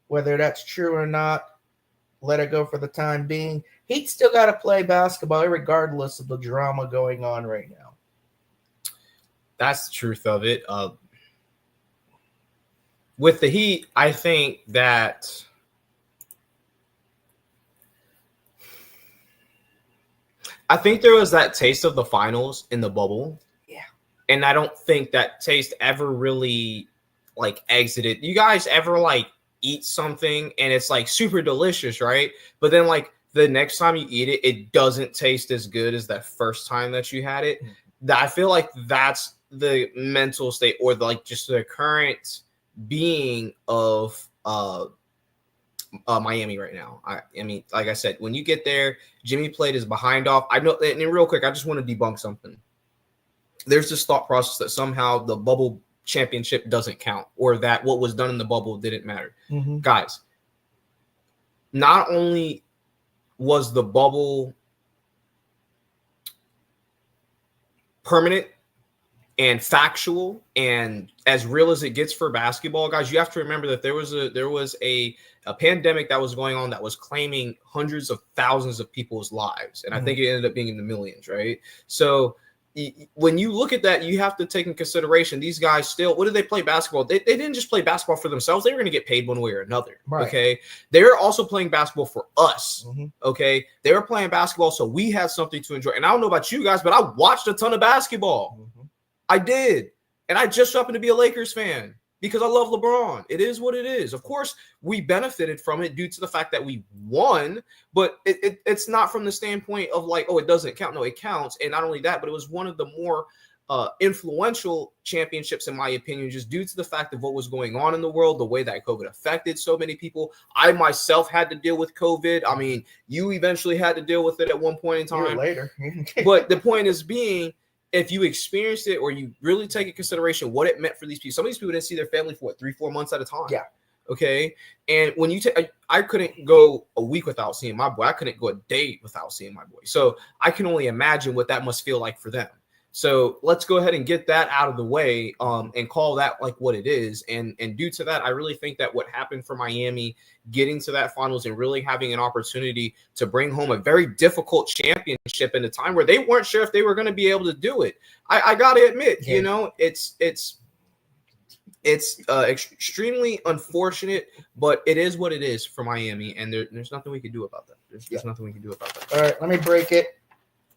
whether that's true or not. Let it go for the time being. Heat still got to play basketball regardless of the drama going on right now. That's the truth of it. With the Heat, I think that there was that taste of the finals in the bubble. Yeah. And I don't think that taste ever really exited. You guys ever eat something and it's super delicious, right? But then the next time you eat it, it doesn't taste as good as that first time that you had it. I feel like that's the mental state or just the current being of Miami right now. I mean, like I said, when you get there, Jimmy played his behind off. I know, and real quick, I just want to debunk something. There's this thought process that somehow the bubble championship doesn't count or that what was done in the bubble didn't matter. Mm-hmm. Guys, not only was the bubble permanent and factual and as real as it gets for basketball, guys, you have to remember that there was a pandemic that was going on that was claiming hundreds of thousands of people's lives. And I think it ended up being in the millions, right? So when you look at that, you have to take in consideration these guys still, what did they play basketball? They didn't just play basketball for themselves. They were going to get paid one way or another. Right. Okay. They're also playing basketball for us. Mm-hmm. Okay. They were playing basketball so we had something to enjoy. And I don't know about you guys, but I watched a ton of basketball. Mm-hmm. I did. And I just happened to be a Lakers fan because I love LeBron. It is what it is. Of course, we benefited from it due to the fact that we won, but it's not from the standpoint of it doesn't count. No, it counts. And not only that, but it was one of the more influential championships, in my opinion, just due to the fact of what was going on in the world, the way that COVID affected so many people. I myself had to deal with COVID. I mean, you eventually had to deal with it at one point in time. Later. But the point is being, if you experienced it or you really take in consideration what it meant for these people, some of these people didn't see their family for 3-4 months at a time. Yeah. Okay. And when you I couldn't go a week without seeing my boy. I couldn't go a day without seeing my boy. So I can only imagine what that must feel like for them. So let's go ahead and get that out of the way, and call that like what it is. And due to that, I really think that what happened for Miami getting to that finals and really having an opportunity to bring home a very difficult championship in a time where they weren't sure if they were going to be able to do it. I got to admit, you know, it's extremely unfortunate, but it is what it is for Miami, and there's nothing we can do about that. There's nothing we can do about that. All right, let me break it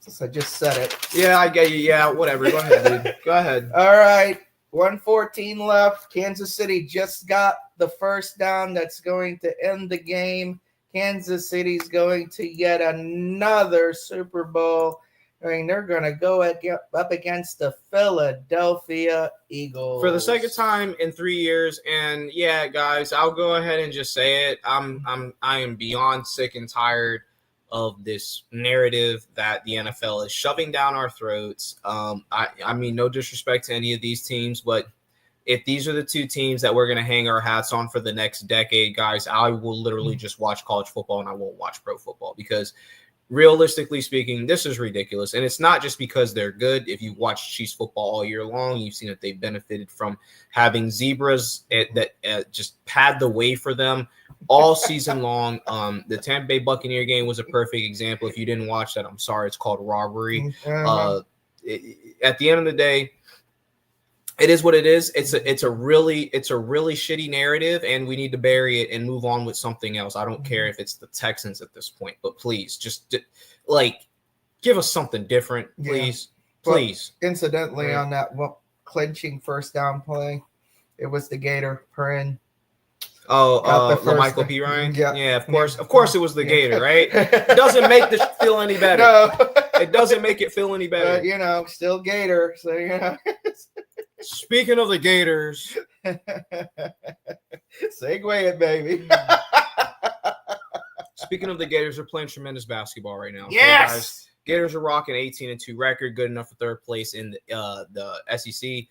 since I just said it. Yeah, I get you. Yeah, whatever. Go ahead, dude. Go ahead. All right, 1:14 left. Kansas City just got the first down that's going to end the game. Kansas City's going to yet another Super Bowl. I mean, they're going to go up against the Philadelphia Eagles for the second time in 3 years. And yeah, guys, I'll go ahead and just say it. I am beyond sick and tired of this narrative that the NFL is shoving down our throats. I mean, no disrespect to any of these teams, but if these are the two teams that we're going to hang our hats on for the next decade, guys, I will literally just watch college football and I won't watch pro football, because realistically speaking, this is ridiculous. And it's not just because they're good. If you watch Chiefs football all year long, you've seen that they've benefited from having zebras that just pad the way for them all season long. The Tampa Bay Buccaneer game was a perfect example. If you didn't watch that, I'm sorry. It's called robbery. At the end of the day, it is what it is. It's a really shitty narrative, and we need to bury it and move on with something else. I don't care if it's the Texans at this point, but please just give us something different, please. Yeah. Please. Well, incidentally, on that clinching first down play, it was the Gator Perrin. Michael P. Ryan. Yeah, of course, it was the Gator, right? It doesn't make this feel any better. No. It doesn't make it feel any better. Still Gator. So Speaking of the Gators, segue it, baby. Speaking of the Gators, they're playing tremendous basketball right now. Yes. So guys, Gators are rocking 18-2 record, good enough for third place in the SEC.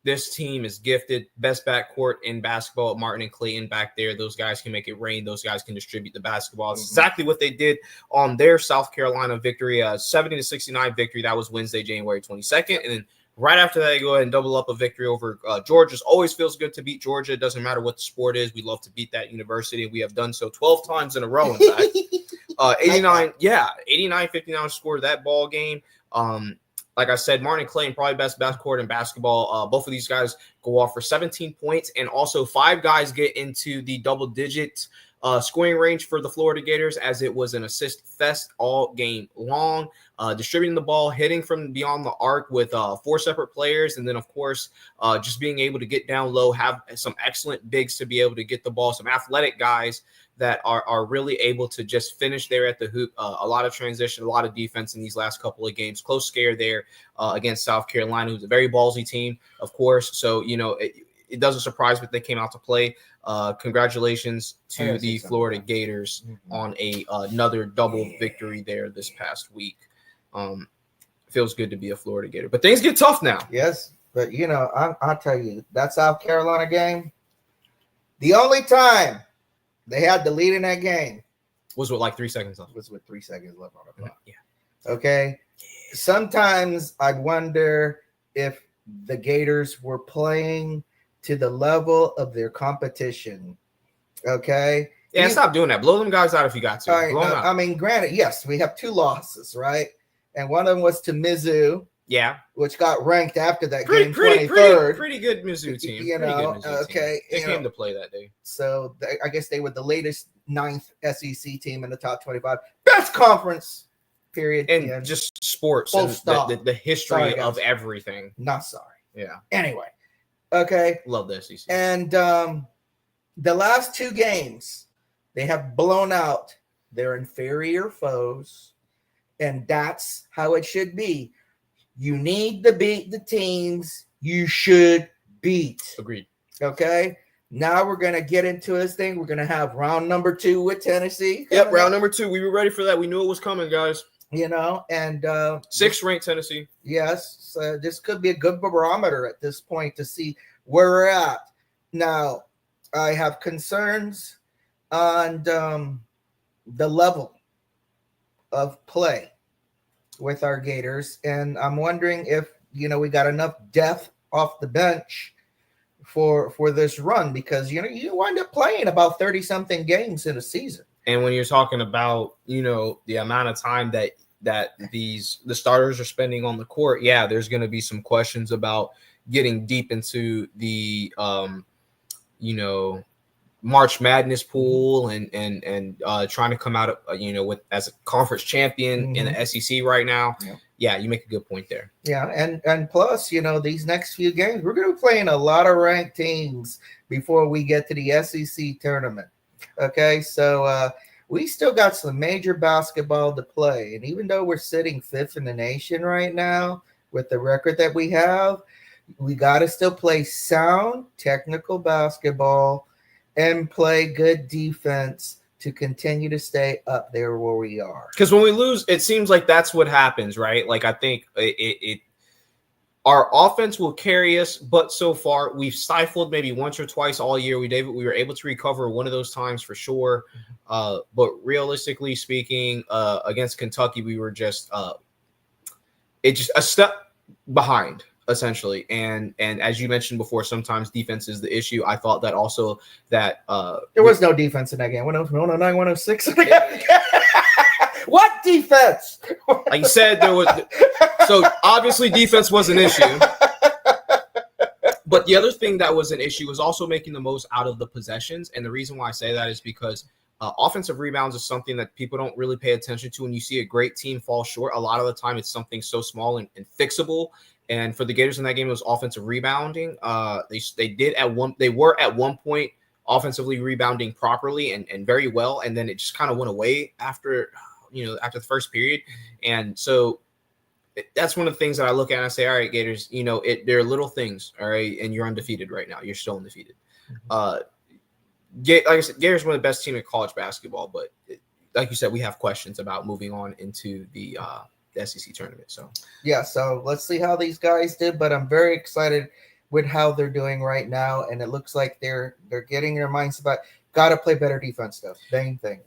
This team is gifted. Best backcourt in basketball, Martin and Clayton back there. Those guys can make it rain. Those guys can distribute the basketball. It's exactly what they did on their South Carolina victory, 70-69 victory. That was Wednesday, January 22nd. And then right after that, they go ahead and double up a victory over Georgia. Always feels good to beat Georgia. It doesn't matter what the sport is. We love to beat that university. We have done so 12 times in a row, in fact. 89-59 scored that ball game. Like I said, Martin and Clayton, probably best backcourt in basketball. Both of these guys go off for 17 points, and also 5 guys get into the double-digit scoring range for the Florida Gators, as it was an assist fest all game long. Distributing the ball, hitting from beyond the arc with 4 separate players, and then, of course, just being able to get down low, have some excellent bigs to be able to get the ball, some athletic guys that are really able to just finish there at the hoop. A lot of transition, a lot of defense in these last couple of games. Close scare there against South Carolina, who's a very ballsy team, of course. So, it doesn't surprise me that they came out to play. Congratulations to the Florida Gators on another double victory there this past week. Feels good to be a Florida Gator. But things get tough now. Yes, but, I'll tell you, that South Carolina game, the only time they had the lead in that game was with like 3 seconds left. Was with 3 seconds left on the clock. Yeah. Okay. Sometimes I wonder if the Gators were playing to the level of their competition. Okay. Yeah, stop doing that. Blow them guys out if you got to. I mean, granted, yes, we have 2 losses, right? And one of them was to Mizzou. Yeah, which got ranked after that game, 23rd. Pretty good Mizzou team. Okay. They came to play that day. So I guess they were the latest 9th SEC team in the top 25. Best conference, period. And just sports and the history of everything. Not sorry. Yeah. Anyway. Okay. Love the SEC. And the last 2 games, they have blown out their inferior foes. And that's how it should be. You need to beat the teams you should beat. Agreed. Okay. Now we're going to get into this thing. We're going to have round number 2 with Tennessee. Yep, round number 2. We were ready for that. We knew it was coming, guys. And 6th ranked Tennessee. Yes. So this could be a good barometer at this point to see where we're at. Now, I have concerns on the level of play with our Gators, and I'm wondering if we got enough depth off the bench for this run, because you wind up playing about 30 something games in a season. And when you're talking about the amount of time that the starters are spending on the court, yeah, there's going to be some questions about getting deep into the March Madness pool and trying to come out with as a conference champion in the SEC right now. Yeah, you make a good point there. Yeah, and plus, these next few games, we're going to be playing a lot of ranked teams before we get to the SEC tournament. Okay, so we still got some major basketball to play. And even though we're sitting 5th in the nation right now with the record that we have, we got to still play sound technical basketball and play good defense to continue to stay up there where we are. Because when we lose, it seems like that's what happens, right? Like, I think our offense will carry us, but so far we've stifled maybe once or twice all year. We were able to recover one of those times for sure. But realistically speaking, against Kentucky, we were just a step behind, essentially. And as you mentioned before, sometimes defense is the issue. I thought that also that there was no defense in that game. 109, 106. What defense? Like you said, there was. So obviously defense was an issue. But the other thing that was an issue was also making the most out of the possessions. And the reason why I say that is because offensive rebounds is something that people don't really pay attention to. When you see a great team fall short, a lot of the time it's something so small and fixable. And for the Gators in that game, it was offensive rebounding. They were at one point offensively rebounding properly and very well, and then it just kind of went away after the first period. And so that's one of the things that I look at and I say, all right, Gators, there are little things, all right, and you're undefeated right now. You're still undefeated. Like I said, Gators are one of the best team in college basketball, but like you said, we have questions about moving on into the SEC tournament. So let's see how these guys did, but I'm very excited with how they're doing right now, and it looks like they're getting their minds about got to play better defense stuff. Main thing.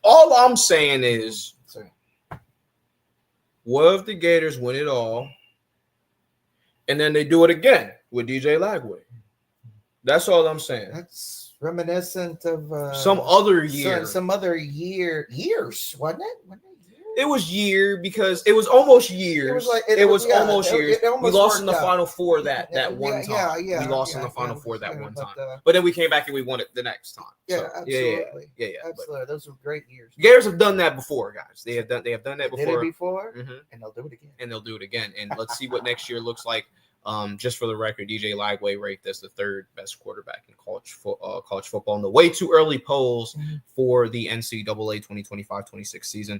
All I'm saying is, what if the Gators win it all, and then they do it again with DJ Lagway? That's all I'm saying. That's reminiscent of some other year. Some other years, wasn't it? It was year because it was almost years. It was almost years. We lost in the Final Four that one time. We lost in the Final Four that one time. But then we came back and we won it the next time. Absolutely. Yeah. Absolutely. Those were great years. Gators have done that before, guys. They have done that before. Did it before, and they'll do it again. And they'll do it again. And let's see what next year looks like. Just for the record, DJ Lagway ranked as the 3rd best quarterback in college football in the way too early polls for the NCAA 2025-26 season.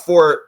For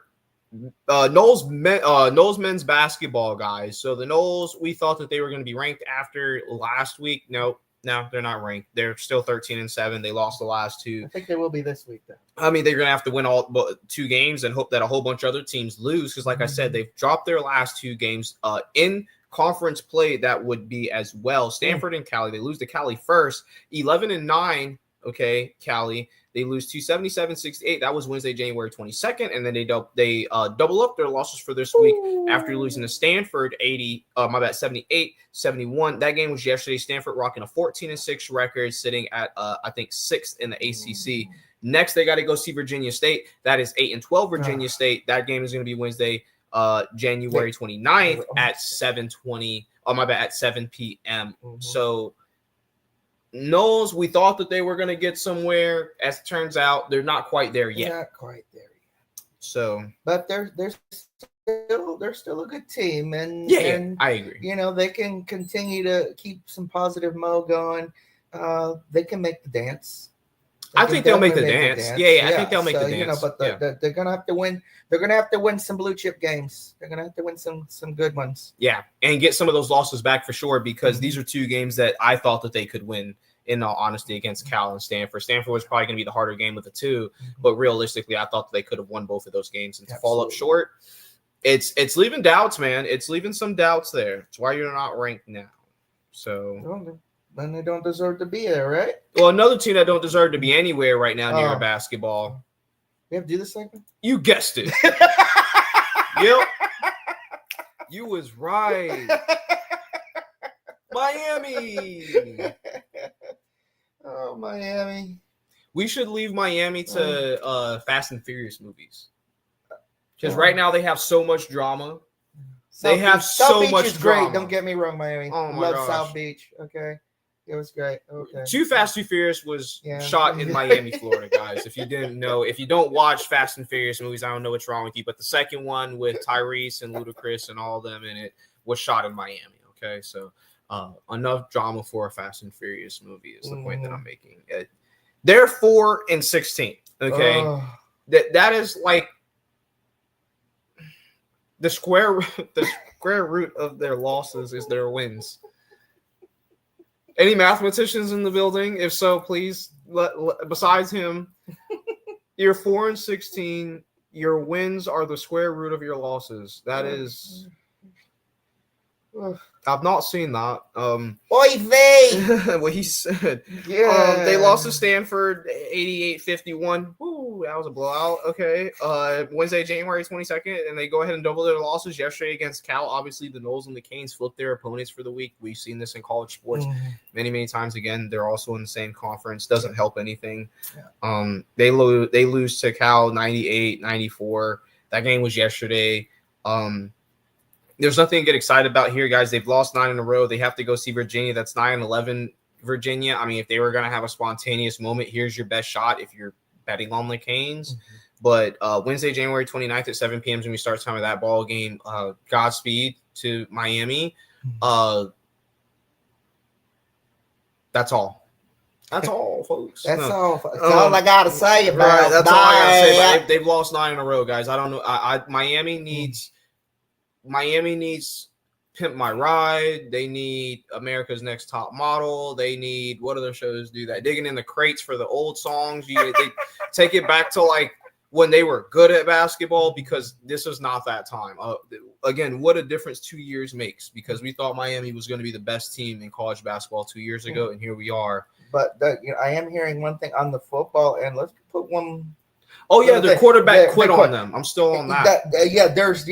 Noles men's basketball, guys. So the Noles, we thought that they were going to be ranked after last week. No, they're not ranked. They're still 13-7. They lost the last 2. I think they will be this week, though. I mean, they're going to have to win all 2 games and hope that a whole bunch of other teams lose because, like I said, they've dropped their last 2 games in conference play. That would be as well. Stanford and Cali, they lose to Cali first, 11-9. Okay, Cali, they lose to 77-68. That was Wednesday, January 22nd, and then they double up their losses for this week after losing to Stanford 78-71. That game was yesterday. Stanford rocking a 14-6 record, sitting at I think 6th in the ACC. Next, they got to go see Virginia State. That is 8-12 Virginia State. That game is going to be Wednesday, January 29th at 7 p.m. So Knowles, we thought that they were going to get somewhere. As it turns out, they're not quite there yet. Not quite there yet. So, but they're still a good team, and I agree. They can continue to keep some positive mo going. They can make the dance. I think they'll make the dance. Yeah, I think they'll make the dance. But they're gonna have to win. They're gonna have to win some blue chip games. They're gonna have to win some good ones. Yeah, and get some of those losses back for sure, because these are 2 games that I thought that they could win. In all honesty, against Cal and Stanford. Stanford was probably going to be the harder game of the 2, but realistically, I thought that they could have won both of those games. And to fall up short, it's leaving doubts, man. It's leaving some doubts there. It's why you're not ranked now. So then they don't deserve to be there, right? Well, another team that don't deserve to be anywhere right now near basketball. We have to do this segment? You guessed it. Yep. You was right. Miami. Oh, Miami. We should leave Miami to Fast and Furious movies. Because right now they have so much drama. South Beach much is drama. great. Don't get me wrong, Miami. Oh my Love gosh. South Beach. Okay. It was great. Okay. Too Fast, Too Furious was Yeah. shot in Miami, Florida, guys. If you didn't know, if you don't watch Fast and Furious movies, I don't know what's wrong with you. But the second one with Tyrese and Ludacris and all of them in it was shot in Miami. Okay, so enough drama for a Fast and Furious movie is the point that I'm making. They're 4-16. Okay, that is like the square root of their losses is their wins. Any mathematicians in the building? If so, please. Besides him, you're 4-16. Your wins are the square root of your losses. That is. I've not seen that. Oy vey! What he said. Yeah. They lost to Stanford 88-51. Woo, that was a blowout. Okay. Wednesday, January 22nd, and they go ahead and double their losses yesterday against Cal. Obviously, the Noles and the Canes flipped their opponents for the week. We've seen this in college sports many, many times. Again, they're also in the same conference. Doesn't help anything. Yeah. They lose to Cal 98-94. That game was yesterday. There's nothing to get excited about here, guys. They've lost 9 in a row. They have to go see Virginia. That's 9-11 Virginia. I mean, if they were going to have a spontaneous moment, here's your best shot if you're betting on the Canes. But Wednesday, January 29th at 7 p.m. is when we start time of that ball game. Godspeed to Miami. That's all. That's all, folks. That's all I got to say about right, that's all I got to say about it. They've lost 9 in a row, guys. I don't know. Miami needs Pimp My Ride. They need America's Next Top Model. They need, what other shows do that? Digging in the Crates for the old songs. They take it back to like when they were good at basketball, because this is not that time. Again, what a difference 2 years makes, because we thought Miami was going to be the best team in college basketball 2 years ago, and here we are. But I am hearing one thing on the football, and let's put one. Oh yeah, their quarterback quit on them. I'm still on that. There's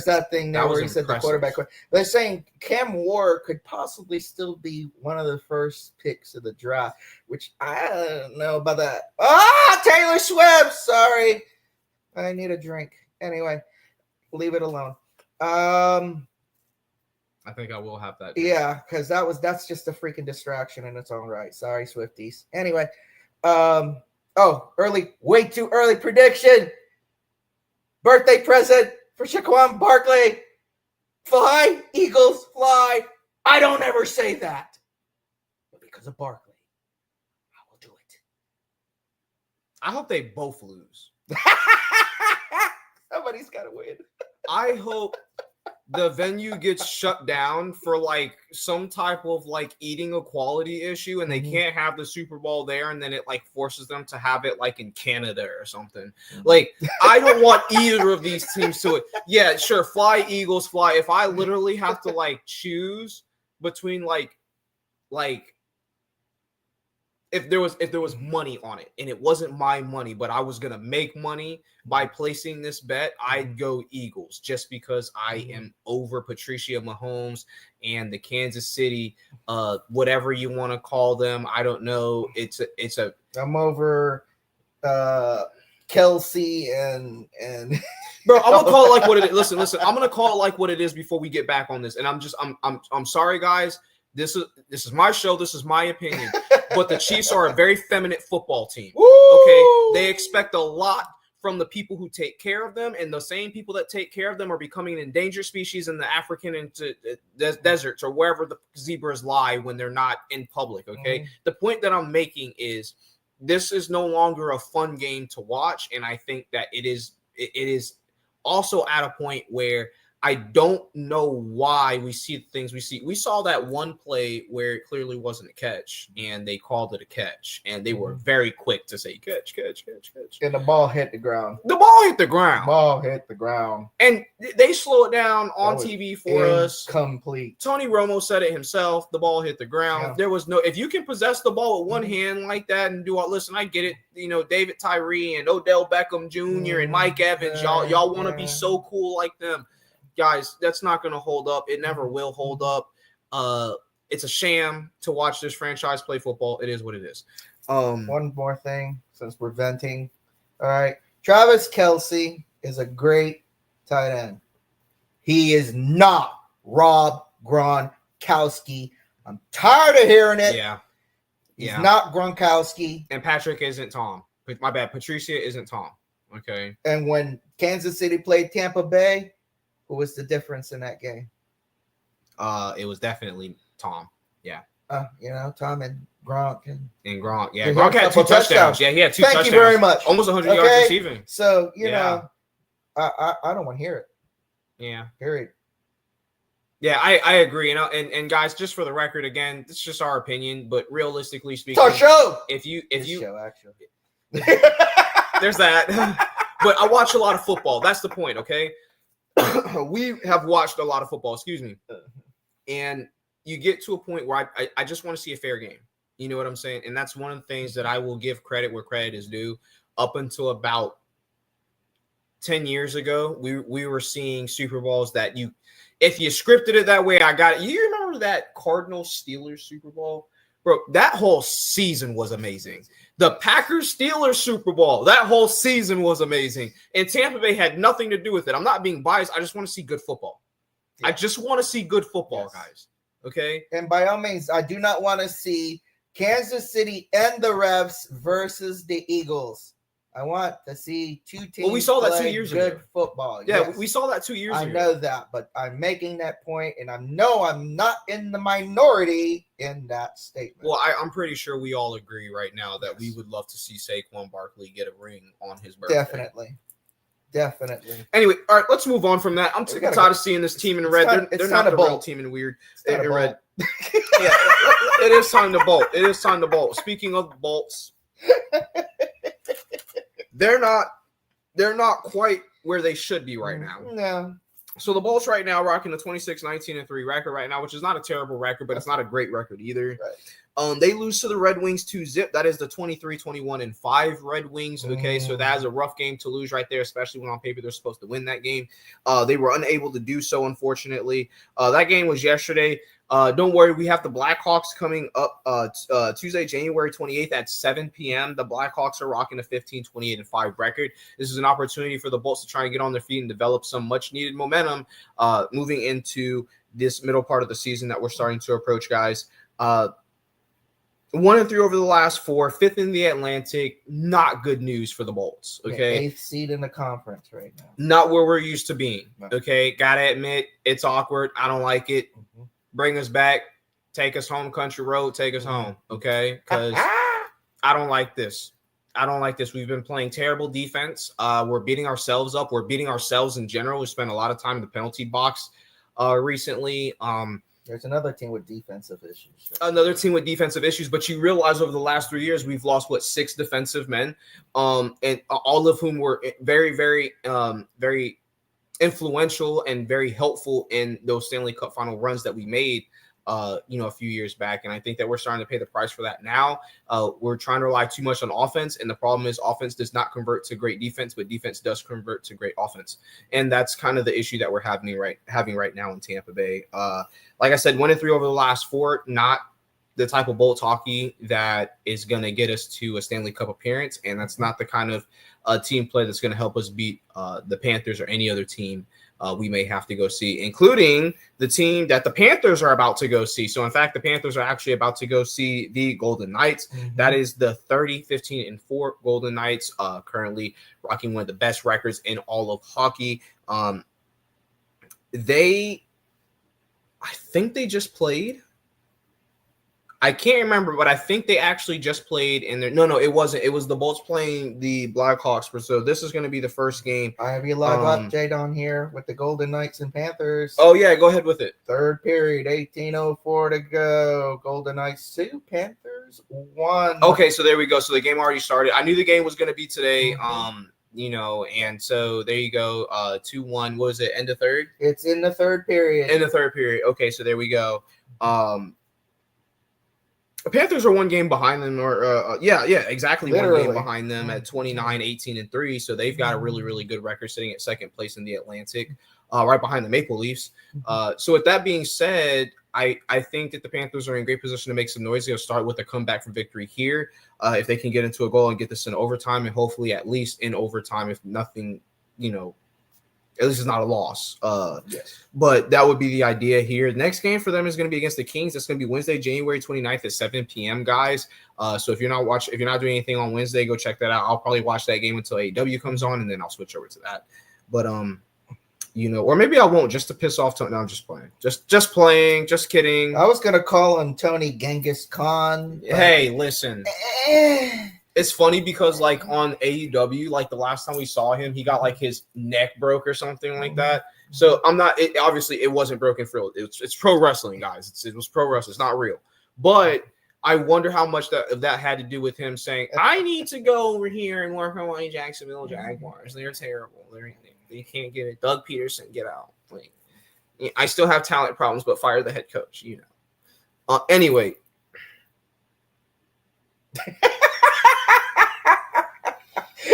that thing there where he said the quarterback quit. They're saying Cam Ward could possibly still be one of the first picks of the draft, which I don't know about that. Taylor Swift. Sorry, I need a drink. Anyway, leave it alone. I think I will have that. Yeah, because that's just a freaking distraction in its own right. Sorry, Swifties. Anyway, way too early prediction. Birthday present for Shaquan Barkley. Fly, Eagles, fly. I don't ever say that. But because of Barkley, I will do it. I hope they both lose. Somebody's got to win. I hope the venue gets shut down for like some type of like eating equality issue, and they can't have the Super Bowl there, and then it like forces them to have it like in Canada or something. Like, I don't want either of these teams to it. Yeah, sure, fly Eagles, fly. If I literally have to like choose between like if there was money on it and it wasn't my money, but I was gonna make money by placing this bet, I'd go Eagles, just because I am over Patricia Mahomes and the Kansas City, whatever you want to call them. I don't know. I'm over Kelsey and bro. I'm gonna call it like what it is. Listen. I'm gonna call it like what it is before we get back on this. And I'm sorry, guys. This is my show. This is my opinion. But the Chiefs are a very feminine football team. Woo! Okay, they expect a lot from the people who take care of them, and the same people that take care of them are becoming an endangered species in the African deserts or wherever the zebras lie when they're not in public. Okay, the point that I'm making is this is no longer a fun game to watch, and I think that it is also at a point where I don't know why we see the things we see. We saw that one play where it clearly wasn't a catch, and they called it a catch, and they were very quick to say catch. And the ball hit the ground. The ball hit the ground. Ball hit the ground. And they slow it down on TV for us. Complete. Tony Romo said it himself. The ball hit the ground. Yeah. There was no, if you can possess the ball with one hand like that and do all, listen, I get it. You know, David Tyree and Odell Beckham Jr. and Mike Evans, y'all want to be so cool like them. Guys, that's not going to hold up. It never will hold up. It's a sham to watch this franchise play football. It is what it is. One more thing, since we're venting. All right. Travis Kelce is a great tight end. He is not Rob Gronkowski. I'm tired of hearing it. Yeah. He's not Gronkowski. And Patrick isn't Tom. My bad. Patricia isn't Tom. Okay. And when Kansas City played Tampa Bay, who was the difference in that game? It was definitely Tom. Yeah. Tom and Gronk. And Gronk. Yeah. He Gronk had 2 touchdowns. Yeah, he had 2 touchdowns. Thank you very much. Almost 100 yards receiving. So, I don't want to hear it. Yeah. Period. Yeah, I agree. And guys, just for the record, again, this is just our opinion, but realistically speaking, it's our show. If you show, actually. There's that. But I watch a lot of football. That's the point, okay? We have watched a lot of football, excuse me. And you get to a point where I just want to see a fair game. You know what I'm saying? And that's one of the things that I will give credit where credit is due. Up until about 10 years ago, we were seeing Super Bowls that if you scripted it that way, I got it. You remember that Cardinals Steelers Super Bowl? Bro, that whole season was amazing. The Packers Steelers Super Bowl, that whole season was amazing. And Tampa Bay had nothing to do with it. I'm not being biased. I just want to see good football. Yeah. I just want to see good football, guys. Okay? And by all means, I do not want to see Kansas City and the Refs versus the Eagles. I want to see 2 teams. Well, we saw that 2 years ago. Good football. Yeah, yes. We saw that 2 years ago. I know that, but I'm making that point, and I know I'm not in the minority in that statement. Well, I'm pretty sure we all agree right now that we would love to see Saquon Barkley get a ring on his birthday. Definitely. Anyway, all right, let's move on from that. I'm tired of seeing this team in red. They're not the real team in weird. In red. Yeah, it is time to bolt. It is time to bolt. Speaking of bolts. They're not quite where they should be right now. No. So the Bolts right now rocking a 26-19-3 record right now, which is not a terrible record, but it's not a great record either. Right. They lose to the Red Wings 2-0. That is the 23-21-5 Red Wings. Okay, so that is a rough game to lose right there, especially when on paper they're supposed to win that game. They were unable to do so, unfortunately. That game was yesterday. Don't worry, we have the Blackhawks coming up Tuesday, January 28th at 7 p.m. The Blackhawks are rocking a 15-28-5 record. This is an opportunity for the Bolts to try and get on their feet and develop some much-needed momentum moving into this middle part of the season that we're starting to approach, guys. 1-3 over the last 4, 5th in the Atlantic. Not good news for the Bolts. Okay, 8th seed in the conference right now. Not where we're used to being. Okay, gotta admit it's awkward. I don't like it. Bring us back, take us home, country road, take us home, okay? Because I don't like this. We've been playing terrible defense. We're beating ourselves up. We're beating ourselves in general. We spent a lot of time in the penalty box recently. There's another team with defensive issues. But you realize over the last 3 years, we've lost, 6 defensive men, and all of whom were very, very, very influential and very helpful in those Stanley Cup final runs that we made, a few years back. And I think that we're starting to pay the price for that now. We're trying to rely too much on offense. And the problem is offense does not convert to great defense, but defense does convert to great offense. And that's kind of the issue that we're having right now in Tampa Bay. Like I said, 1-3 over the last 4, not the type of Bolts hockey that is going to get us to a Stanley Cup appearance. And that's not the kind of team play that's going to help us beat the Panthers or any other team we may have to go see, including the team that the Panthers are about to go see. So, in fact, the Panthers are actually about to go see the Golden Knights. That is the 30-15-4 Golden Knights, currently rocking one of the best records in all of hockey. I think they just played. I can't remember, but I think they actually just played in there. No, it wasn't. It was the Bolts playing the Blackhawks. So this is going to be the first game. I have you log up, Jadon, here with the Golden Knights and Panthers. Oh, yeah, go ahead with it. Third period, 18:04 to go. Golden Knights 2, Panthers 1. Okay, so there we go. So the game already started. I knew the game was going to be today. And so there you go. 2-1. What was it? End of third? It's in the third period. In the third period. Okay, so there we go. The Panthers are one game behind them, exactly. Literally. 1 game behind them at 29, 18, and 3. So they've got a really, really good record, sitting at second place in the Atlantic, right behind the Maple Leafs. So with that being said, I think that the Panthers are in great position to make some noise. They'll start with a comeback from victory here. If they can get into a goal and get this in overtime, and hopefully at least in overtime, if nothing, at least it's not a loss. Yes. But that would be the idea here. The next game for them is going to be against the Kings. That's going to be Wednesday, January 29th at 7 p.m., guys. So if you're not doing anything on Wednesday, go check that out. I'll probably watch that game until AEW comes on, and then I'll switch over to that. But or maybe I won't, just to piss off Tony. No, I'm just playing. Just playing. Just kidding. I was gonna call him Tony Genghis Khan. Hey, listen. It's funny because like on AEW, like the last time we saw him, he got like his neck broke or something like that. So obviously it wasn't broken for real. It's pro wrestling, guys. It was pro wrestling. It's not real. But I wonder how much that had to do with him saying, I need to go over here and work on my Jacksonville Jaguars. They're terrible. They can't get it. Doug Peterson, get out. Like, I still have talent problems, but fire the head coach, Anyway.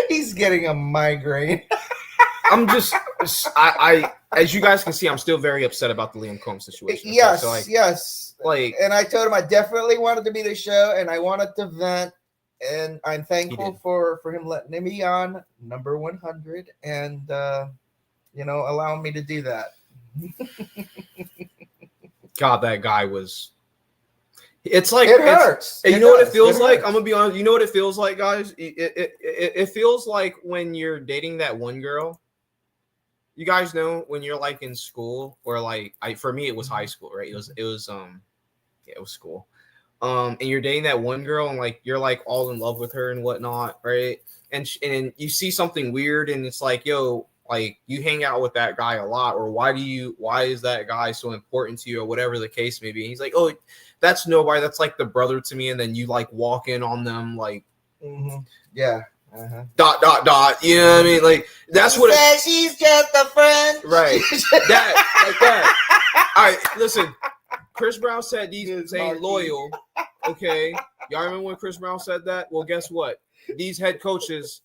He's getting a migraine. I'm just, as you guys can see, I'm still very upset about the Liam Combs situation. Yes, so yes. And I told him I definitely wanted to be the show, and I wanted to vent, and I'm thankful for him letting me on number 100, and allowing me to do that. God, that guy was. It's like it hurts. You know what it feels like? I'm gonna be honest. You know what it feels like, guys? It feels like when you're dating that one girl. You guys know when you're like in school, or like for me it was high school, right? It was school. And you're dating that one girl, and like you're like all in love with her and whatnot, right? And you see something weird, and it's like, yo, like you hang out with that guy a lot, or why is that guy so important to you, or whatever the case may be. And he's like, oh, that's nobody. That's like the brother to me. And then you like walk in on them, like, yeah. Dot. You know what I mean? Like that's what she's just a friend, right? That like that. All right, listen. Chris Brown said these ain't loyal. Okay, y'all remember when Chris Brown said that? Well, guess what? These head coaches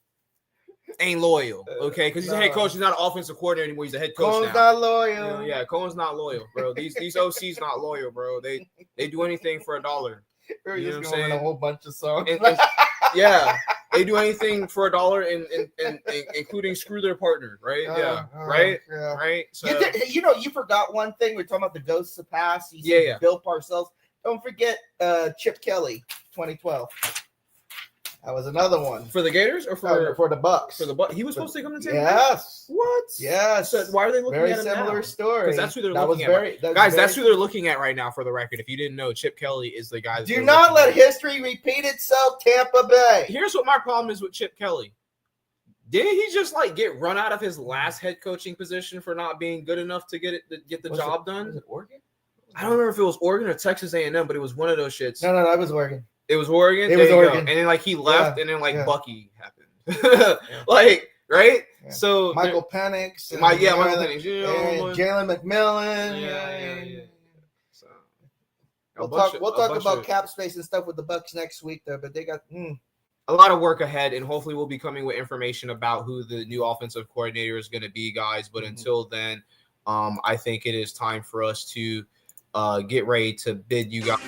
ain't loyal. Okay, because he's a head coach. He's not an offensive coordinator anymore. He's a head coach Cohen's now. not loyal. Yeah, Cohen's not loyal, bro. These OCs not loyal, bro. They do anything for $1. You're just going a whole bunch of songs. Yeah, they do anything for $1, and including screw their partner, right? Right. So you forgot one thing. We're talking about the Ghosts of Past. Bill Parcells. Don't forget Chip Kelly, 2012. That was another one for the Gators or for the Bucks. For the Bucks, he was supposed to come to take. Yes. What? Yes. So why are they looking at him now? Very similar story. Because that's who they're looking at. Guys, that's who they're looking at right now. For the record, if you didn't know, Chip Kelly is the guy. Do not let history repeat itself, Tampa Bay. Here's what my problem is with Chip Kelly. Didn't he just like get run out of his last head coaching position for not being good enough to get the job done? Was it Oregon? I don't remember if it was Oregon or Texas A&M, but it was one of those shits. No, that was Oregon. It was Oregon. It was Oregon. And then like he left, and then like Bucky happened. Like right. Yeah. So Michael Penix. Michael Penix. Jalen McMillan. Yeah. So we'll talk about cap space and stuff with the Bucks next week, though. But they got a lot of work ahead, and hopefully we'll be coming with information about who the new offensive coordinator is going to be, guys. But until then, I think it is time for us to get ready to bid you guys.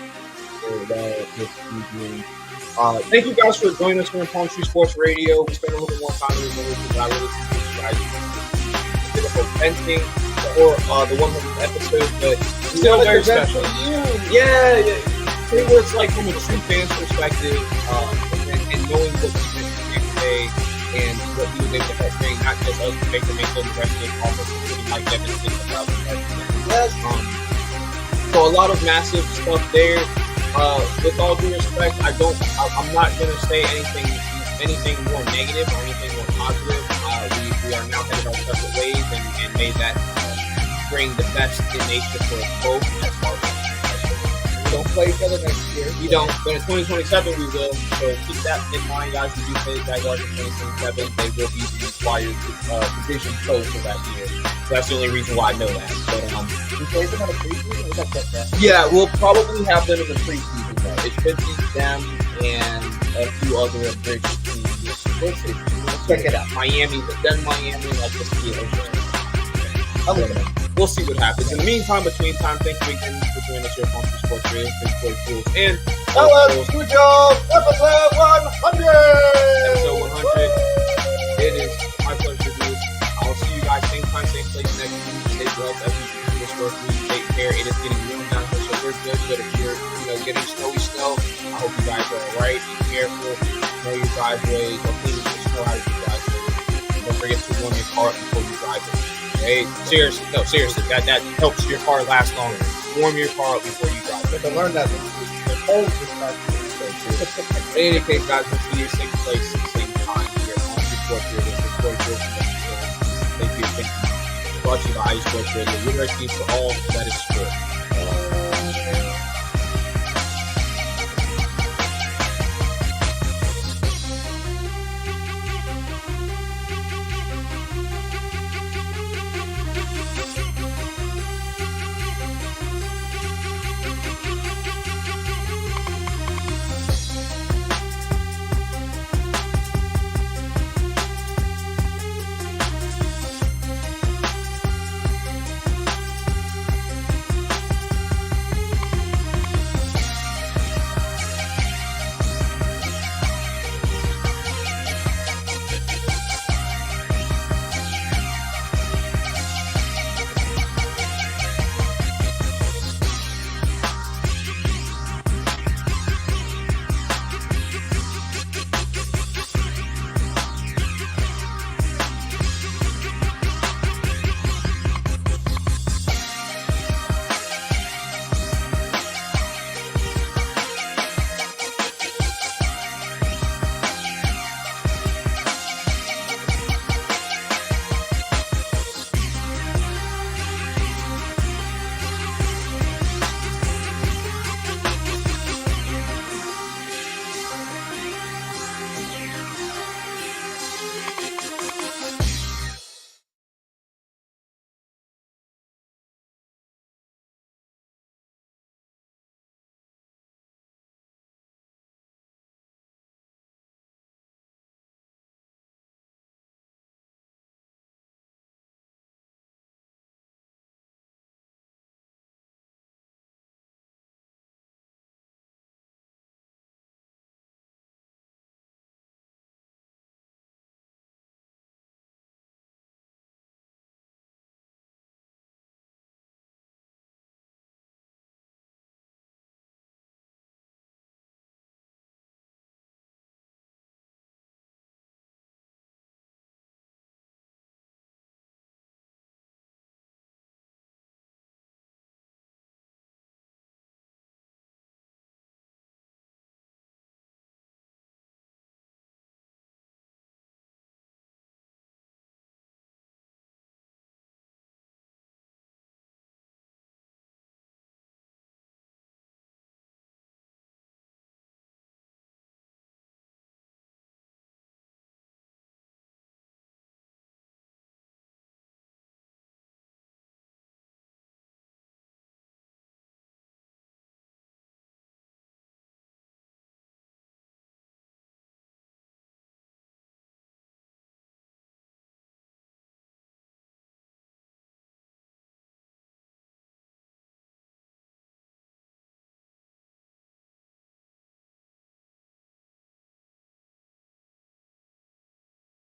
Thank you guys for joining us here on Palm Tree Sports Radio. We spent a little bit more time with you, but I really appreciate you guys did a whole fencing or the 100th episode, but still very special. Yeah. It was like from a true fan's perspective, and knowing what he meant today and what he was able to help bring, not just us, but Baker Mayfield and the rest of the offense, including Mike Evans, about. So a lot of massive stuff there. With all due respect, I'm not gonna say anything more negative or anything more positive. We are now headed our separate ways and made that bring the best in nature for us both as far as We don't play each other next year. we don't, but in 2027 we will. So keep that in mind, guys. We do play the Jaguars in 2027. They will be the required division foe for that year. So that's the only reason why I know that. But We play them in a preseason. We don't get that. yeah, we'll probably have them in the preseason though. It could be them and a few other bridge teams. We'll see. Let's check it out. Miami, but then Miami, like the Steelers. I'm looking at it. We'll see what happens. In the meantime, thank you again for joining us here on Sports Radio. Thank Corey Pujols and LS Pujols, episode 100! Episode 100. It is my pleasure to do this. I'll see you guys same time, same place next week. Stay blessed as we do this work. Take care. It is getting warm down here, so we're good. But if you're, getting snowy snow, I hope you guys are all right. Be careful. Know your driveways. Or clean the snow out of your driveway. Don't forget to warm your car before you drive it. Hey, seriously, that helps your car last longer. Warm your car up before you drive. You have to learn that the cold is not so true. In any case, guys, we'll see you same place, same time here on Sports Radio. Thank you. Brought to you by Sports Radio. University for all that is sport.